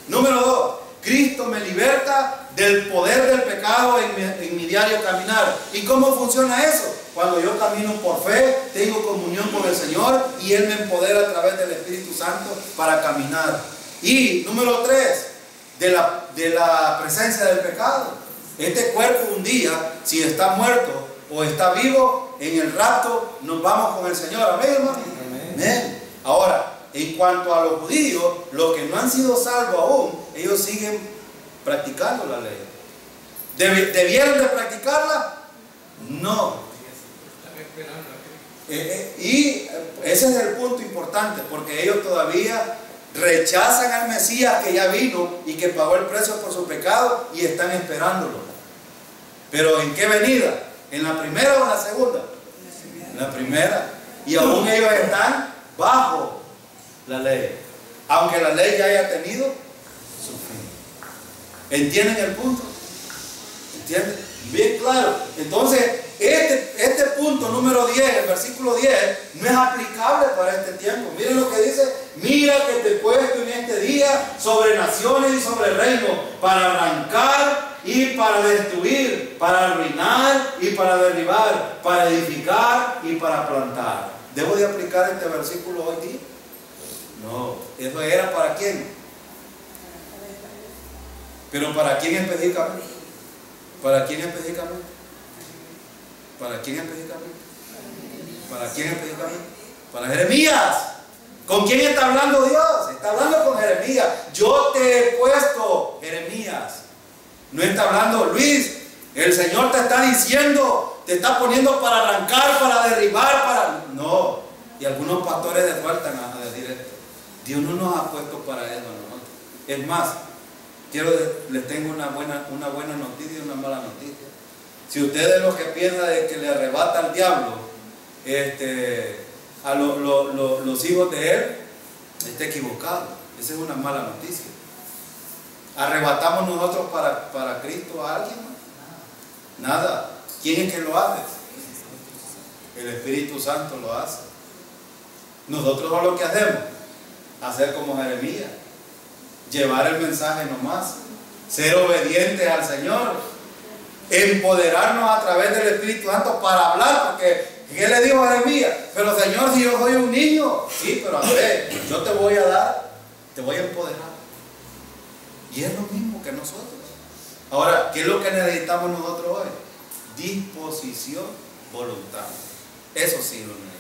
Número 2, Cristo me liberta del poder del pecado en mi diario caminar. ¿Y cómo funciona eso? Cuando yo camino por fe, tengo comunión con el Señor y Él me empodera a través del Espíritu Santo para caminar. Y número 3, de la presencia del pecado. Este cuerpo un día, si está muerto o está vivo, en el rapto nos vamos con el Señor. Amén, hermano. Amén. Ahora, en cuanto a los judíos, los que no han sido salvos aún, ellos siguen practicando la ley. ¿Debieron de practicarla? No. Y ese es el punto importante, porque ellos todavía rechazan al Mesías que ya vino y que pagó el precio por su pecado y están esperándolo. ¿Pero en qué venida? ¿En la primera o en la segunda? En la primera. Y aún ellos están bajo la ley, aunque la ley ya haya tenido su fin. ¿Entienden el punto? ¿Entienden? Bien claro. Entonces, este punto número 10, el versículo 10, no es aplicable para este tiempo. Miren lo que dice: mira que te he puesto en este día sobre naciones y sobre reinos, para arrancar y para destruir, para arruinar y para derribar, para edificar y para plantar. ¿Debo de aplicar este versículo hoy día? No. ¿Eso era para quién? ¿Pero para quién específicamente? ¿Para quién específicamente? ¿Para quién específicamente? ¿Para quién específicamente? Para Jeremías. ¿Con quién está hablando Dios? Está hablando con Jeremías. Yo te he puesto, Jeremías. No está hablando Luis. El Señor te está diciendo, te está poniendo para arrancar, para derribar, para... No. Y algunos pastores desvueltan a decir esto. Dios no nos ha puesto para eso a nosotros. Es más, les tengo una buena noticia y una mala noticia. Si ustedes lo que piensan de que le arrebata al diablo a los hijos de él, está equivocado. Esa es una mala noticia. ¿Arrebatamos nosotros para Cristo a alguien? Nada. ¿Quién es que lo hace? El Espíritu Santo lo hace. Nosotros no lo que hacemos, hacer como Jeremías, llevar el mensaje nomás, ser obedientes al Señor, empoderarnos a través del Espíritu Santo para hablar, porque ¿qué le dijo a Jeremías? Pero Señor, si yo soy un niño, sí, pero a ver, yo te voy a dar, te voy a empoderar. Y es lo mismo que nosotros. Ahora, ¿qué es lo que necesitamos nosotros hoy? Disposición voluntaria. Eso sí lo necesitamos.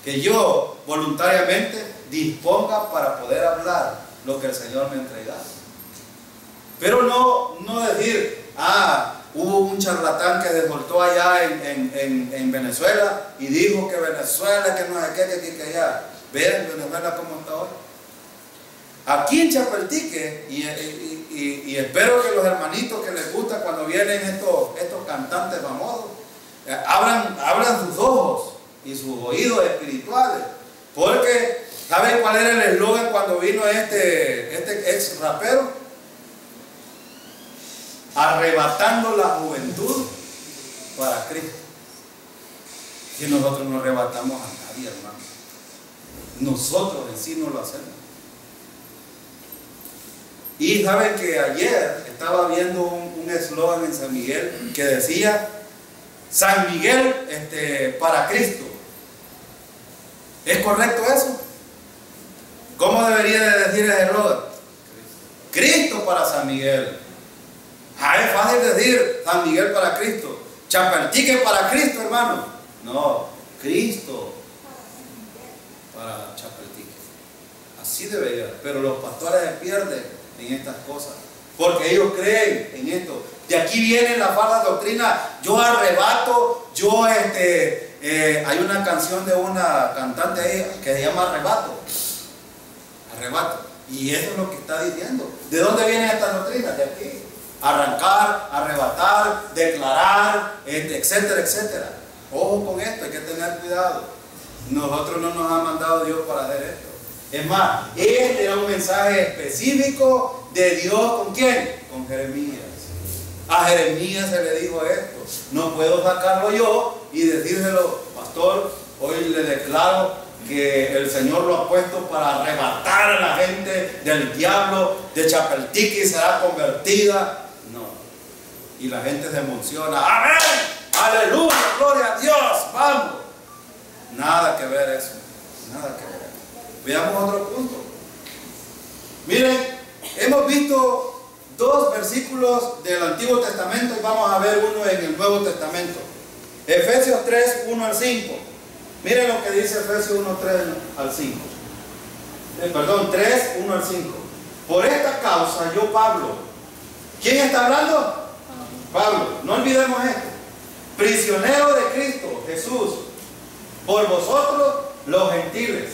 Que yo voluntariamente disponga para poder hablar lo que el Señor me ha entregado. Pero no decir, hubo un charlatán que desvoltó allá en Venezuela y dijo que Venezuela, que no sé qué, que allá. Vean Venezuela cómo está hoy. Aquí en Chapeltique, y espero que los hermanitos que les gusta cuando vienen estos cantantes famosos, abran sus ojos y sus oídos espirituales, porque ¿Saben cuál era el eslogan cuando vino este ex rapero? Arrebatando la juventud para Cristo. Que nosotros no arrebatamos a nadie, hermano. Nosotros en sí no lo hacemos. Y saben que ayer estaba viendo un eslogan en San Miguel que decía: San Miguel para Cristo. ¿Es correcto eso? ¿Cómo debería de decir el eslogan? Cristo para San Miguel. Es fácil decir San Miguel para Cristo. Chapaltique para Cristo, hermano. No, Cristo para Chapaltique. Así debería. Pero los pastores se pierden en estas cosas, porque ellos creen en esto. De aquí viene la falsa doctrina: yo arrebato, hay una canción de una cantante ahí que se llama Arrebato. Arrebato. Y eso es lo que está diciendo. ¿De dónde viene esta doctrina? De aquí. Arrancar, arrebatar, declarar, etcétera, etcétera. Ojo con esto, hay que tener cuidado. Nosotros no nos ha mandado Dios para hacer esto. Es más, este era un mensaje específico de Dios. ¿Con quién? Con Jeremías. A Jeremías se le dijo esto. No puedo sacarlo yo y decírselo: pastor, hoy le declaro que el Señor lo ha puesto para arrebatar a la gente del diablo, de Chapaltique, y será convertida. No. Y la gente se emociona. ¡Amén! ¡Aleluya! ¡Gloria a Dios! ¡Vamos! Nada que ver eso. Nada que ver. Veamos otro punto. Miren, hemos visto dos versículos del Antiguo Testamento y vamos a ver uno en el Nuevo Testamento. Efesios 3, 1 al 5. Miren lo que dice Efesios 1, 3 al 5. 3, 1 al 5. Por esta causa yo, Pablo. ¿Quién está hablando? Pablo. No olvidemos esto. Prisionero de Cristo Jesús, por vosotros los gentiles.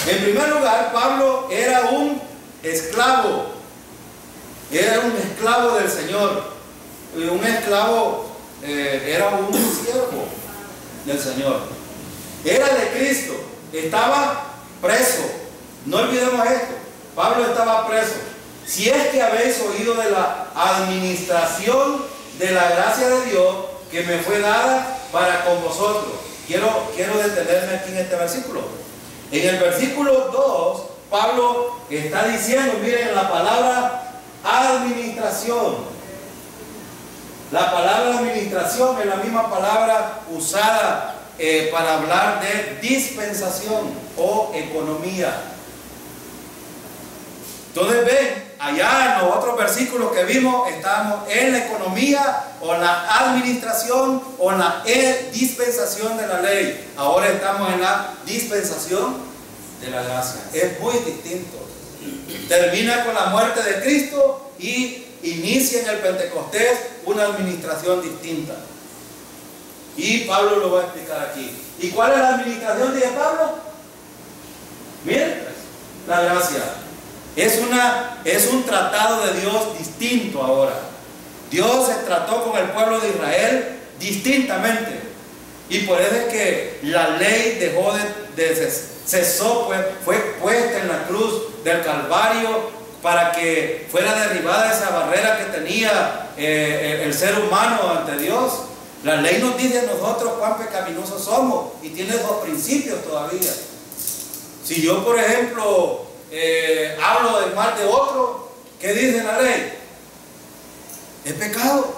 En primer lugar, Pablo era un esclavo. Era un esclavo del Señor. Un esclavo era un siervo del Señor. Era de Cristo. Estaba preso. No olvidemos esto. Pablo estaba preso. Si es que habéis oído de la administración de la gracia de Dios que me fue dada para con vosotros. Quiero detenerme aquí en este versículo. En el versículo 2, Pablo está diciendo, miren la palabra administración. La palabra administración es la misma palabra usada para hablar de dispensación o economía. Entonces ven, allá en los otros versículos que vimos, estamos en la economía o la administración o la dispensación de la ley. Ahora estamos en la dispensación de la gracia. Es muy distinto. Termina con la muerte de Cristo y inicia en el Pentecostés una administración distinta. Y Pablo lo va a explicar aquí. ¿Y cuál es la administración de Pablo? Miren, la gracia. Es un tratado de Dios distinto ahora. Dios se trató con el pueblo de Israel distintamente. Y por eso es que la ley dejó cesó, pues, fue puesta en la cruz del Calvario para que fuera derribada esa barrera que tenía el ser humano ante Dios. La ley nos dice a nosotros cuán pecaminosos somos y tiene esos principios todavía. Si yo, por ejemplo, hablo del mal de otro, ¿qué dice la ley? Es pecado,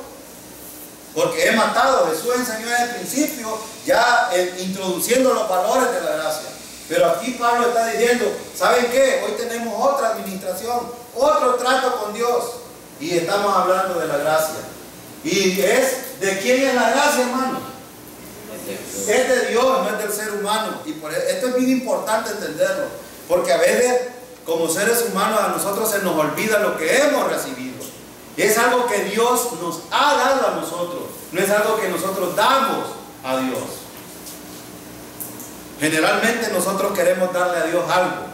porque he matado. Jesús enseñó en el principio, ya introduciendo los valores de la gracia. Pero aquí Pablo está diciendo, ¿saben qué? Hoy tenemos otra administración, otro trato con Dios, y estamos hablando de la gracia. ¿Y de quién es la gracia, hermano? Es de Dios, no es del ser humano. Y por esto es bien importante entenderlo, porque a veces como seres humanos a nosotros se nos olvida lo que hemos recibido. Es algo que Dios nos ha dado a nosotros, no es algo que nosotros damos a Dios. Generalmente nosotros queremos darle a Dios algo.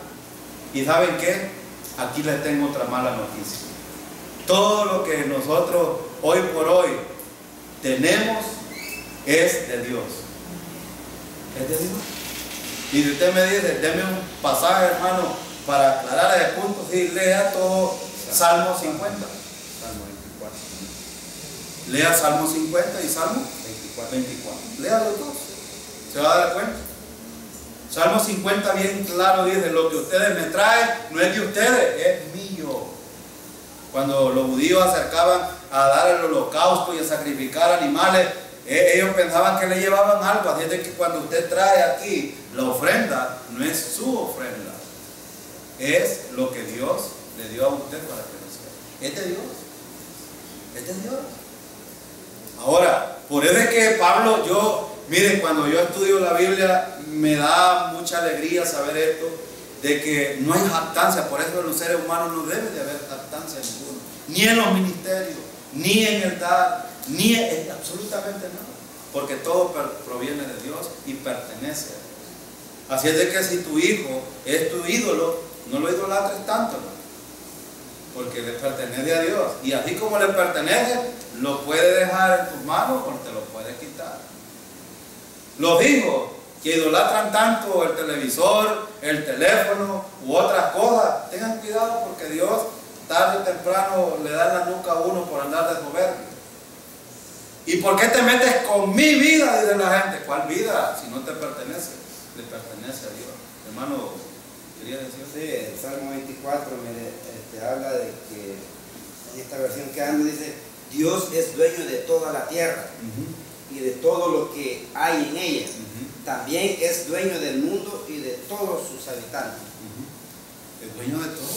¿Y saben qué? Aquí les tengo otra mala noticia. Todo lo que nosotros hoy por hoy tenemos es de Dios. ¿Es de Dios? Y si usted me dice, deme un pasaje, hermano, para aclarar ese punto, sí, lea todo Salmo 50. Salmo 24. Lea Salmo 50 y Salmo 24. Lea los dos. Se va a dar cuenta. Salmo 50 bien claro dice, lo que ustedes me traen no es de ustedes, es mío. Cuando los judíos acercaban a dar el holocausto y a sacrificar animales, ellos pensaban que le llevaban algo. Así es de que cuando usted trae aquí la ofrenda, no es su ofrenda, es lo que Dios le dio a usted para que lo sea. Es de Dios. Es de Dios. Ahora, por eso es que Pablo, miren, cuando yo estudio la Biblia, me da mucha alegría saber esto, de que no hay jactancia. Por eso en los seres humanos no debe de haber jactancia ninguna, ni en los ministerios, ni en el dar, ni en absolutamente nada, porque todo proviene de Dios y pertenece a Dios. Así es de que si tu hijo es tu ídolo, no lo idolatres tanto, ¿no? Porque le pertenece a Dios, y así como le pertenece, lo puede dejar en tus manos o te lo puede quitar. Los hijos que idolatran tanto el televisor, el teléfono u otras cosas, tengan cuidado, porque Dios tarde o temprano le da en la nuca a uno por andar de soberbio. ¿Y por qué te metes con mi vida? Dice la gente. ¿Cuál vida? Si no te pertenece, le pertenece a Dios. Hermano, quería decir. Sí, el Salmo 24 habla de que en esta versión que ando dice, Dios es dueño de toda la tierra y de todo lo que hay en ella. También es dueño del mundo y de todos sus habitantes. Es dueño de todo.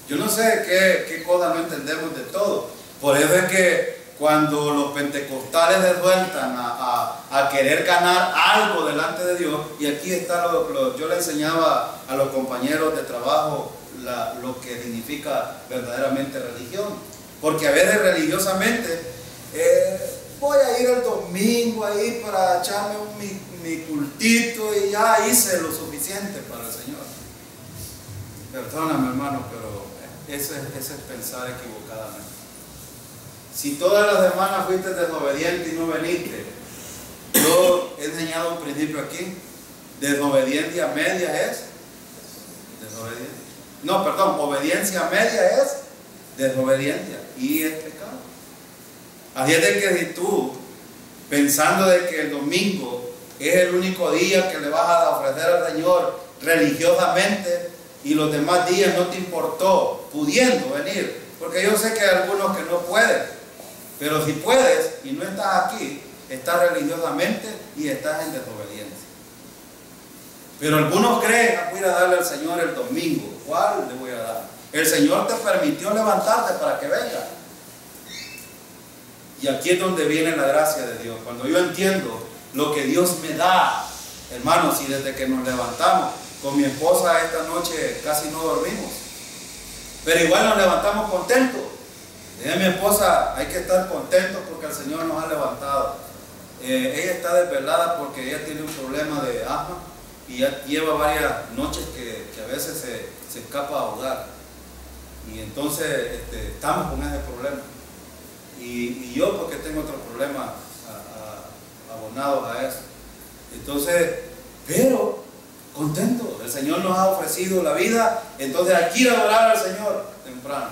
Yo no sé qué cosa no entendemos de todo. Por eso es que cuando los pentecostales se sueltan a querer ganar algo delante de Dios, y aquí está yo le enseñaba a los compañeros de trabajo lo que significa verdaderamente religión, porque a veces religiosamente voy a ir el domingo ahí para echarme mi cultito y ya hice lo suficiente para el Señor. Perdóname, hermano, pero ese es pensar equivocadamente. Si todas las semanas fuiste desobediente y no veniste, yo he enseñado un principio aquí: desobediencia media es desobediencia. No, perdón, obediencia media es desobediencia y es pecado. Así es de que si tú, pensando de que el domingo es el único día que le vas a ofrecer al Señor religiosamente, y los demás días no te importó pudiendo venir, porque yo sé que hay algunos que no pueden, pero si puedes y no estás aquí, estás religiosamente y estás en desobediencia. Pero algunos creen, voy a darle al Señor el domingo. ¿Cuál le voy a dar? El Señor te permitió levantarte para que venga. Y aquí es donde viene la gracia de Dios. Cuando yo entiendo lo que Dios me da, hermanos, y desde que nos levantamos, con mi esposa esta noche casi no dormimos, pero igual nos levantamos contentos. Dije a mi esposa, hay que estar contentos porque el Señor nos ha levantado. Ella está desvelada porque ella tiene un problema de asma y ya lleva varias noches que a veces se escapa a ahogar, y entonces estamos con ese problema, y yo porque tengo otro problema abonados a eso. Entonces, pero contento, el Señor nos ha ofrecido la vida, entonces hay que ir a adorar al Señor temprano.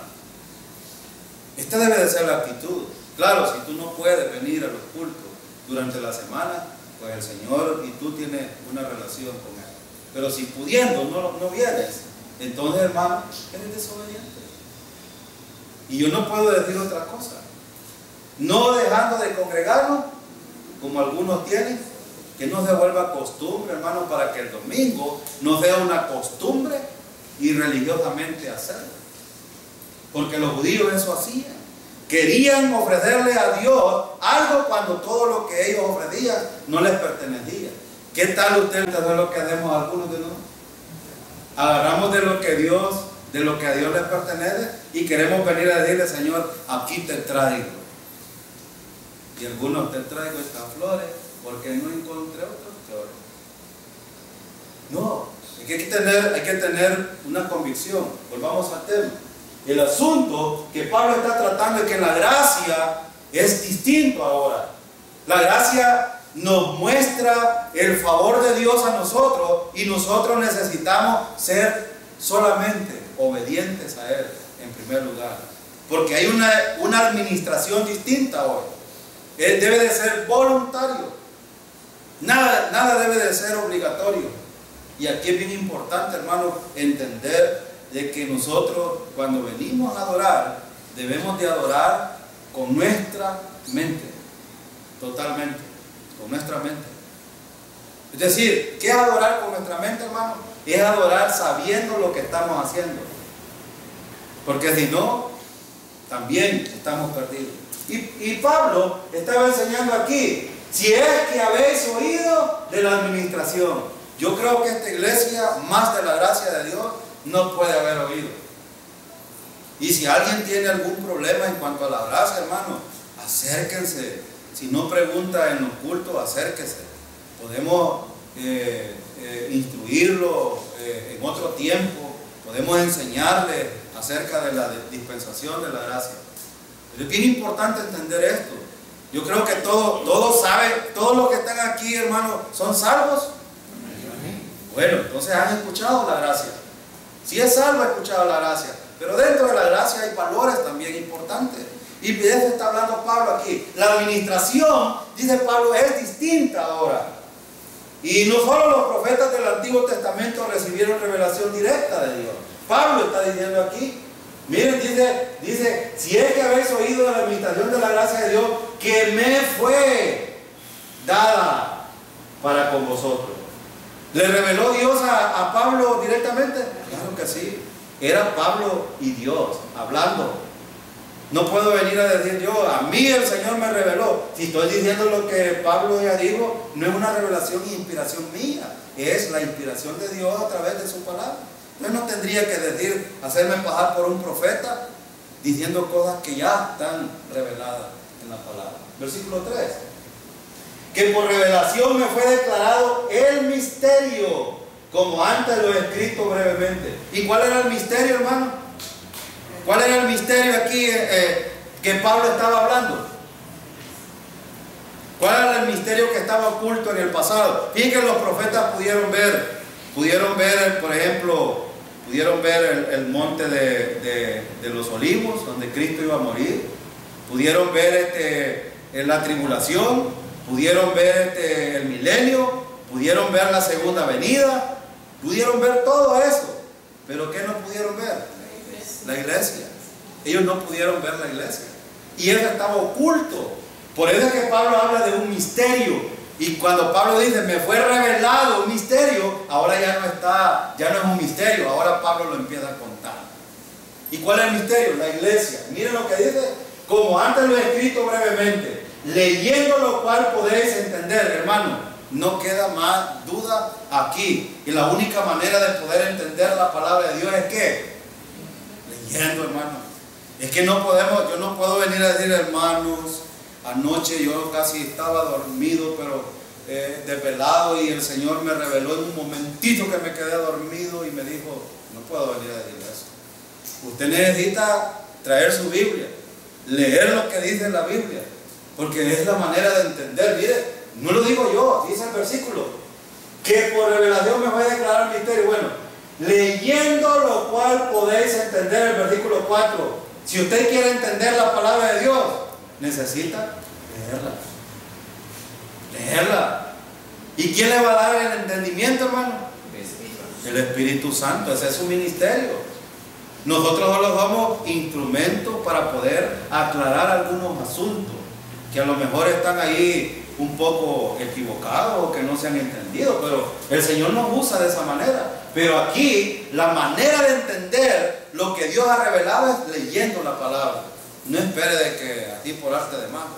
Esta debe de ser la actitud. Claro, si tú no puedes venir a los cultos durante la semana, pues el Señor y tú tienes una relación con Él. Pero si pudiendo no vienes, entonces, hermano, eres desobediente. Y yo no puedo decir otra cosa. No dejando de congregarnos, como algunos tienen, que no se vuelva costumbre, hermano, para que el domingo no sea una costumbre y religiosamente hacerlo. Porque los judíos eso hacían. Querían ofrecerle a Dios algo cuando todo lo que ellos ofrecían no les pertenecía. ¿Qué tal usted sabe lo que hacemos algunos de nosotros? Agarramos de lo que a Dios les pertenece y queremos venir a decirle: Señor, aquí te traigo. Y algunos: te traigo estas flores porque no encontré otras flores. No, hay que tener una convicción. Volvamos al tema. El asunto que Pablo está tratando es que la gracia es distinto ahora. La gracia nos muestra el favor de Dios a nosotros y nosotros necesitamos ser solamente obedientes a Él en primer lugar. Porque hay una administración distinta hoy. Él debe de ser voluntario. Nada debe de ser obligatorio. Y aquí es bien importante, hermano, entender de que nosotros cuando venimos a adorar, debemos de adorar con nuestra mente. Totalmente. Con nuestra mente. Es decir, ¿qué es adorar con nuestra mente, hermano? Es adorar sabiendo lo que estamos haciendo. Porque si no, también estamos perdidos. Y Pablo estaba enseñando aquí, si es que habéis oído de la administración. Yo creo que esta iglesia, más de la gracia de Dios, no puede haber oído. Y si alguien tiene algún problema en cuanto a la gracia, hermano, acérquense. Si no pregunta en los cultos, acérquese. Podemos instruirlo en otro tiempo. Podemos enseñarle acerca de la dispensación de la gracia. Pero es bien importante entender esto. Yo creo que todos saben, todos los que están aquí, hermanos, ¿son salvos? Bueno, entonces han escuchado la gracia. Si es salvo, ha escuchado la gracia. Pero dentro de la gracia hay valores también importantes. Y de eso está hablando Pablo aquí. La administración, dice Pablo, es distinta ahora. Y no solo los profetas del Antiguo Testamento recibieron revelación directa de Dios. Pablo está diciendo aquí, miren, dice, si es que habéis oído de la administración de la gracia de Dios, que me fue dada para con vosotros. ¿Le reveló Dios a Pablo directamente? Claro que sí. Era Pablo y Dios hablando. No puedo venir a decir yo, a mí el Señor me reveló. Si estoy diciendo lo que Pablo ya dijo, no es una revelación e inspiración mía, es la inspiración de Dios a través de su palabra. Yo no tendría que decir, hacerme pasar por un profeta diciendo cosas que ya están reveladas en la palabra. Versículo 3. Que por revelación me fue declarado el misterio, como antes lo he escrito brevemente. ¿Y cuál era el misterio, hermano? ¿Cuál era el misterio aquí que Pablo estaba hablando? ¿Cuál era el misterio que estaba oculto en el pasado? Fíjense que los profetas pudieron ver, por ejemplo, pudieron ver el monte de los olivos, donde Cristo iba a morir. Pudieron ver la tribulación, pudieron ver el milenio, pudieron ver la segunda venida, pudieron ver todo eso. Pero ¿qué no pudieron ver? La iglesia. Ellos no pudieron ver la iglesia. Y eso estaba oculto. Por eso es que Pablo habla de un misterio. Y cuando Pablo dice, me fue revelado un misterio, ahora ya no es un misterio, ahora Pablo lo empieza a contar. ¿Y cuál es el misterio? La iglesia. Miren lo que dice, como antes lo he escrito brevemente, leyendo lo cual podéis entender, hermano. No queda más duda aquí. Y la única manera de poder entender la palabra de Dios es que leyendo, hermano. Es que no podemos, yo no puedo venir a decir, hermanos, anoche yo casi estaba dormido, pero desvelado, y el Señor me reveló en un momentito que me quedé dormido y me dijo, no puedo venir a decir eso. Usted necesita traer su Biblia, leer lo que dice la Biblia, porque es la manera de entender. Mire, no lo digo yo, dice el versículo, que por revelación me voy a declarar el misterio. Bueno, leyendo lo cual podéis entender, el versículo 4. Si usted quiere entender la palabra de Dios, necesita leerla. ¿Y quién le va a dar el entendimiento, hermano? El Espíritu Santo. Ese es su ministerio. Nosotros solo somos instrumentos para poder aclarar algunos asuntos que a lo mejor están ahí un poco equivocados o que no se han entendido, pero el Señor nos usa de esa manera. Pero aquí la manera de entender lo que Dios ha revelado es leyendo la palabra. No espere de que así por arte de magia.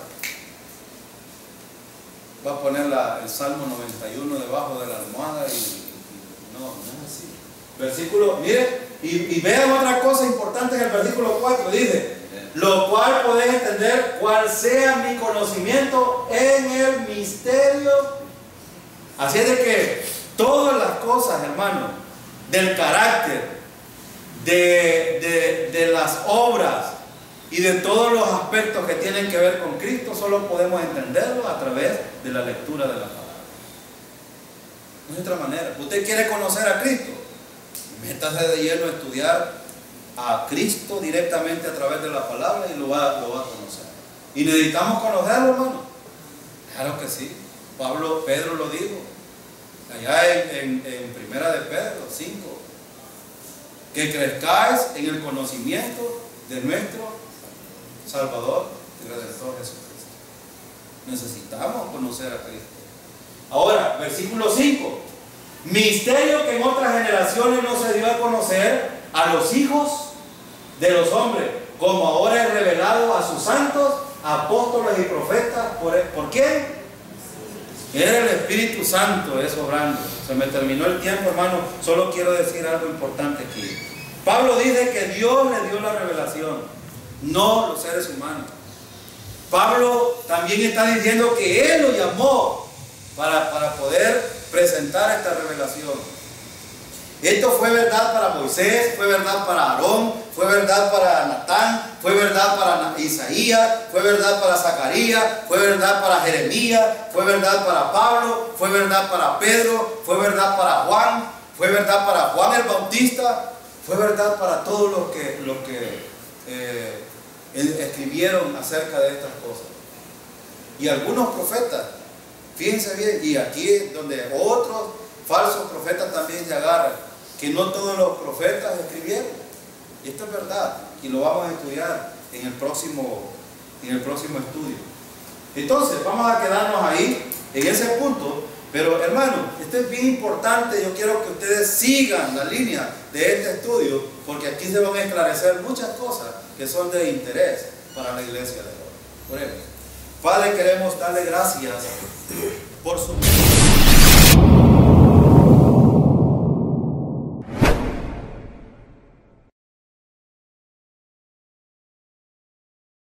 Va a poner el Salmo 91 debajo de la almohada y no es así. Versículo, mire, y vean otra cosa importante en el versículo 4, dice, lo cual podéis entender cuál sea mi conocimiento en el misterio. Así es de que todas las cosas, hermano, del carácter, de las obras, Y de todos los aspectos que tienen que ver con Cristo, solo podemos entenderlo a través de la lectura de la palabra. No hay otra manera. ¿Usted quiere conocer a Cristo? Métase de lleno a estudiar a Cristo directamente a través de la palabra y lo va a conocer. ¿Y necesitamos conocerlo, hermano? Claro que sí. Pedro lo dijo allá en Primera de Pedro 5, que crezcáis en el conocimiento de nuestro Salvador y Redentor Jesucristo. Necesitamos conocer a Cristo. Ahora, versículo 5. Misterio que en otras generaciones no se dio a conocer a los hijos de los hombres, como ahora es revelado a sus santos, apóstoles y profetas. ¿Por quién? Era el Espíritu Santo, es obrando. Se me terminó el tiempo, hermano. Solo quiero decir algo importante aquí. Pablo dice que Dios le dio la revelación, no los seres humanos. Pablo también está diciendo que Él lo llamó para poder presentar esta revelación. Esto fue verdad para Moisés, fue verdad para Aarón, fue verdad para Natán, fue verdad para Isaías, fue verdad para Zacarías, fue verdad para Jeremías, fue verdad para Pablo, fue verdad para Pedro, fue verdad para Juan, fue verdad para Juan el Bautista, fue verdad para todos los que escribieron acerca de estas cosas. Y algunos profetas, fíjense bien, y aquí es donde otros falsos profetas también se agarran, que no todos los profetas escribieron. Y esto es verdad, y lo vamos a estudiar en el próximo estudio. Entonces, vamos a quedarnos ahí, en ese punto. Pero hermano, esto es bien importante. Yo quiero que ustedes sigan la línea de este estudio, porque aquí se van a esclarecer muchas cosas que son de interés para la iglesia de hoy. Oremos. Padre, queremos darle gracias por su